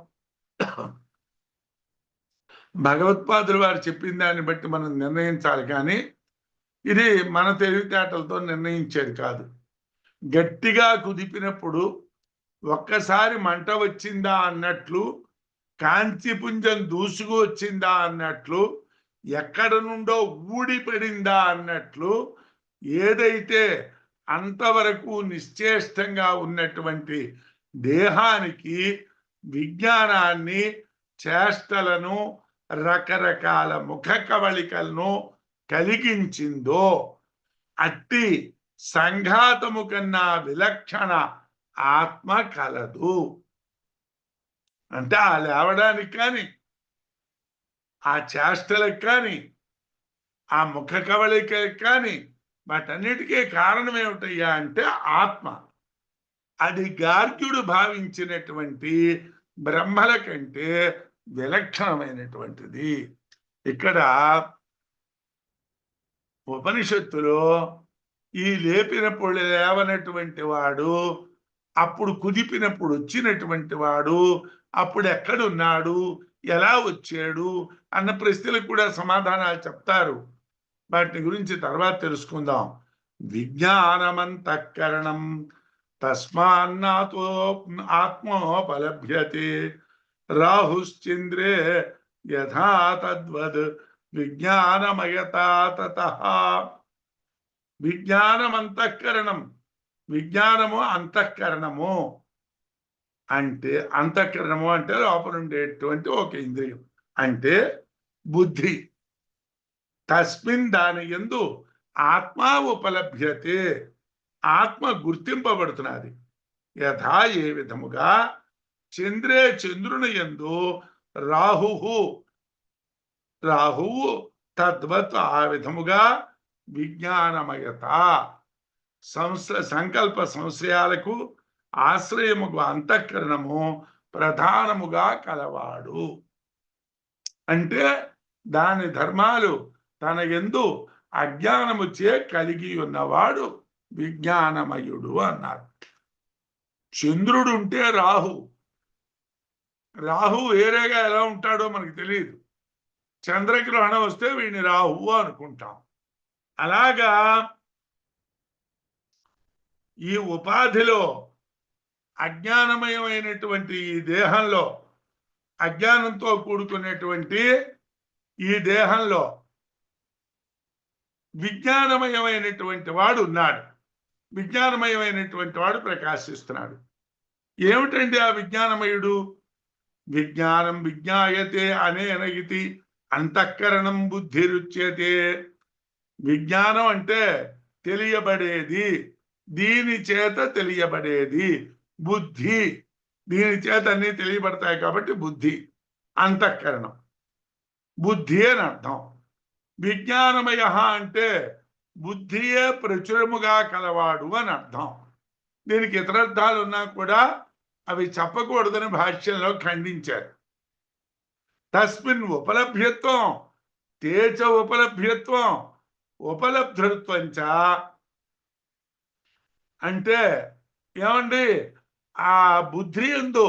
భగవత్పాదులు వారు చెప్పిన దాన్ని బట్టి మనం నిర్ణయించాలి, కానీ ఇది మన తెలివితేటలతో నిర్ణయించేది కాదు. గట్టిగా కుదిపినప్పుడు ఒక్కసారి మంట వచ్చిందా అన్నట్లు, కాంతిపుంజం దూసుకు వచ్చిందా అన్నట్లు, ఎక్కడ నుండో ఊడిపడిందా అన్నట్లు, ఏదైతే అంతవరకు నిశ్చేష్టంగా ఉన్నటువంటి దేహానికి విజ్ఞానాన్ని, చేష్టలను, రకరకాల ముఖ కవళికలను కలిగించిందో అట్టి సంఘాతము కన్నా విలక్షణ ఆత్మ కలదు. అంటే ఆ లేవడానికి కానీ, ఆ చేష్టలకు కానీ, ఆ ముఖ కవళికలకు కానీ, వాటన్నిటికీ కారణం ఏమిటయ్యా అంటే ఆత్మ. అది గార్గ్యుడు భావించినటువంటి బ్రహ్మల కంటే విలక్షణమైనటువంటిది. ఇక్కడ ఉపనిషత్తులో ఈ లేపినప్పుడు లేవనటువంటి వాడు అప్పుడు కుదిపినప్పుడు వచ్చినటువంటి వాడు అప్పుడు ఎక్కడున్నాడు, ఎలా వచ్చాడు అన్న ప్రశ్నలకు కూడా సమాధానాలు చెప్తారు. వాటి గురించి తర్వాత తెలుసుకుందాం. విజ్ఞానమంతఃకరణం తస్మాన్నాతో ఆత్మోపలభ్యతే రాహుశ్చంద్రే యథా తద్వద్ విజ్ఞానమయతా తతః. విజ్ఞానమంతఃకరణం, విజ్ఞానము అంతఃకరణము అంటే, అంతఃకరణము అంటే లోపల ఉండేటువంటి ఒక ఇంద్రియం అంటే బుద్ధి. తస్మిన్ దాని యందు ఆత్మ ఉపలభ్యతే, ఆత్మ గుర్తింపబడుతున్నది. యథా ఏ విధముగా చంద్రే చంద్రుని యందు రాహువు తద్వత్ ఆ విధముగా విజ్ఞానమయత సంకల్ప సంశయాలకు ఆశ్రయముగా అంతఃకరణము ప్రధానముగా కలవాడు. అంటే దాని ధర్మాలు తన యందు అజ్ఞానము చే కలిగి ఉన్నవాడు విజ్ఞానమయుడు అన్నారు. చంద్రుడు ఉంటే రాహు వేరేగా ఎలా ఉంటాడో మనకు తెలియదు. చంద్రగ్రహణం వస్తే వీడిని రాహువు అనుకుంటాం. అలాగా ఈ ఉపాధిలో అజ్ఞానమయమైనటువంటి ఈ దేహంలో, అజ్ఞానంతో కూడుకునేటువంటి ఈ దేహంలో విజ్ఞానమయమైనటువంటి వాడు ఉన్నాడు. విజ్ఞానమయమైనటువంటి వాడు ప్రకాశిస్తున్నాడు. ఏమిటండి ఆ విజ్ఞానమయుడు? విజ్ఞానం విజ్ఞాయతే అనేన ఇతి అంతఃకరణం బుద్ధిరుచ్యతే. విజ్ఞానం అంటే తెలియబడేది, దీని చేత తెలియబడేది. బుద్ధి, దీని చేత అన్ని తెలియబడతాయి కాబట్టి బుద్ధి. అంతఃకరణం బుద్ధి అని అర్థం. విజ్ఞానమయ అంటే బుద్ధియే ప్రచురముగా కలవాడు అని అర్థం. దీనికి ఇతరర్థాలు ఉన్నా కూడా అవి చెప్పకూడదని భాష్యంలో ఖండించారు. తస్మిన్ ఉపలభ్యత్వం తేచ ఉపలభ్యత్వం ఉపలబ్ధృత్వంచ అంటే ఏమండి, ఆ బుద్ధి యందు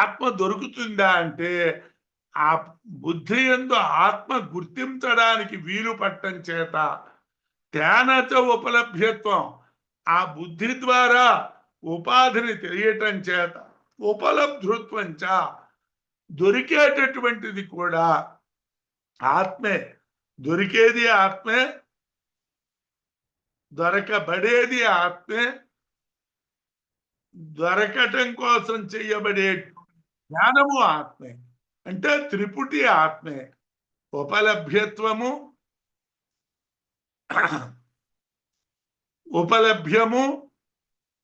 ఆత్మ దొరుకుతుందా అంటే ఆ బుద్ధి యందు ఆత్మ గుర్తించడానికి వీలు పట్టం చేత తేనచ ఉపలభ్యత్వం ఆ బుద్ధి ద్వారా ఉపాధిని తెలియటం చేత ఉపలబ్ధృత్వంచ దొరికేటటువంటిది కూడా ఆత్మే. దొరికేది ఆత్మే, దొరకబడేది ఆత్మే, దొరకటం కోసం చేయబడే జ్ఞానము ఆత్మే. అంటే త్రిపుటి ఆత్మే. ఉపలభ్యత్వము, ఉపలభ్యము,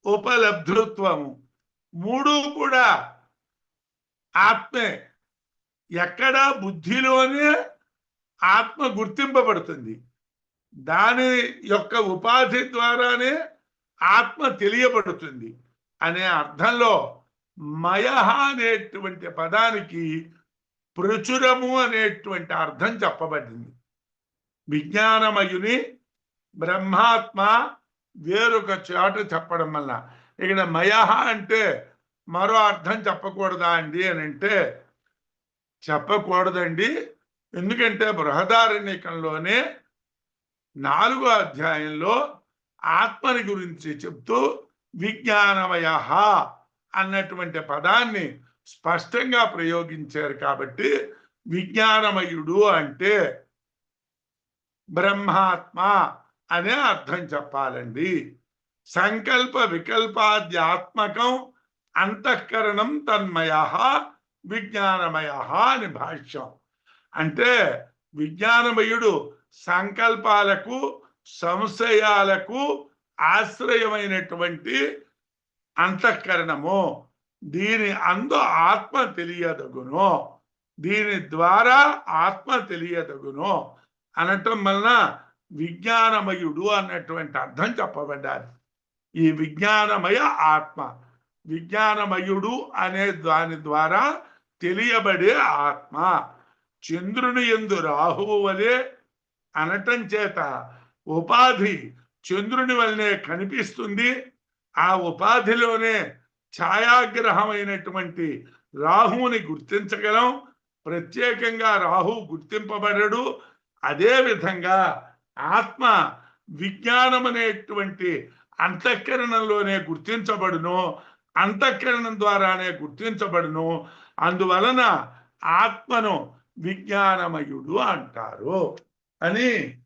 ఉపలబ్ధృత్వము మూడు కూడా ఆత్మే. ఎక్కడ బుద్ధిలోనే ఆత్మ గుర్తింపబడుతుంది. దాని యొక్క ఉపాధి ద్వారానే ఆత్మ తెలియబడుతుంది అనే అర్థంలో మయః అనేటువంటి పదానికి ప్రచురము అనేటువంటి అర్థం చెప్పబడింది. విజ్ఞానమయుని బ్రహ్మాత్మ వేరొక చోట చెప్పడం వల్ల ఇక్కడ మయః అంటే మరో అర్థం చెప్పకూడదా అండి అని అంటే చెప్పకూడదండి. ఎందుకంటే బృహదారణ్యకంలోనే 4వ అధ్యాయంలో ఆత్మని గురించి చెప్తూ విజ్ఞానమయ అన్నటువంటి పదాన్ని స్పష్టంగా ప్రయోగించారు. కాబట్టి విజ్ఞానమయుడు అంటే బ్రహ్మాత్మ అనే అర్థం చెప్పాలండి. సంకల్ప వికల్పాద్యాత్మకం అంతఃకరణం తన్మయ విజ్ఞానమయ అని భాష్యం. అంటే విజ్ఞానమయుడు సంకల్పాలకు సంశయాలకు ఆశ్రయమైనటువంటి అంతఃకరణము. దీని అందు ఆత్మ తెలియదగును, దీని ద్వారా ఆత్మ తెలియదగును అనటం వలన విజ్ఞానమయుడు అన్నటువంటి అర్థం చెప్పబడ్డారు. ఈ విజ్ఞానమయ ఆత్మ, విజ్ఞానమయుడు అనే దాని ద్వారా తెలియబడే ఆత్మ. చంద్రుని యందు రాహువు వలె అనటం చేత ఉపాధి చంద్రుని వల్లనే కనిపిస్తుంది. ఆ ఉపాధిలోనే ఛాయాగ్రహమైనటువంటి రాహువుని గుర్తించగలం. ప్రత్యేకంగా రాహు గుర్తింపబడడు. అదే విధంగా ఆత్మ విజ్ఞానం అనేటువంటి అంతఃకరణంలోనే గుర్తించబడును, అంతఃకరణం ద్వారానే గుర్తించబడును. అందువలన ఆత్మను విజ్ఞానమయుడు అంటారు అని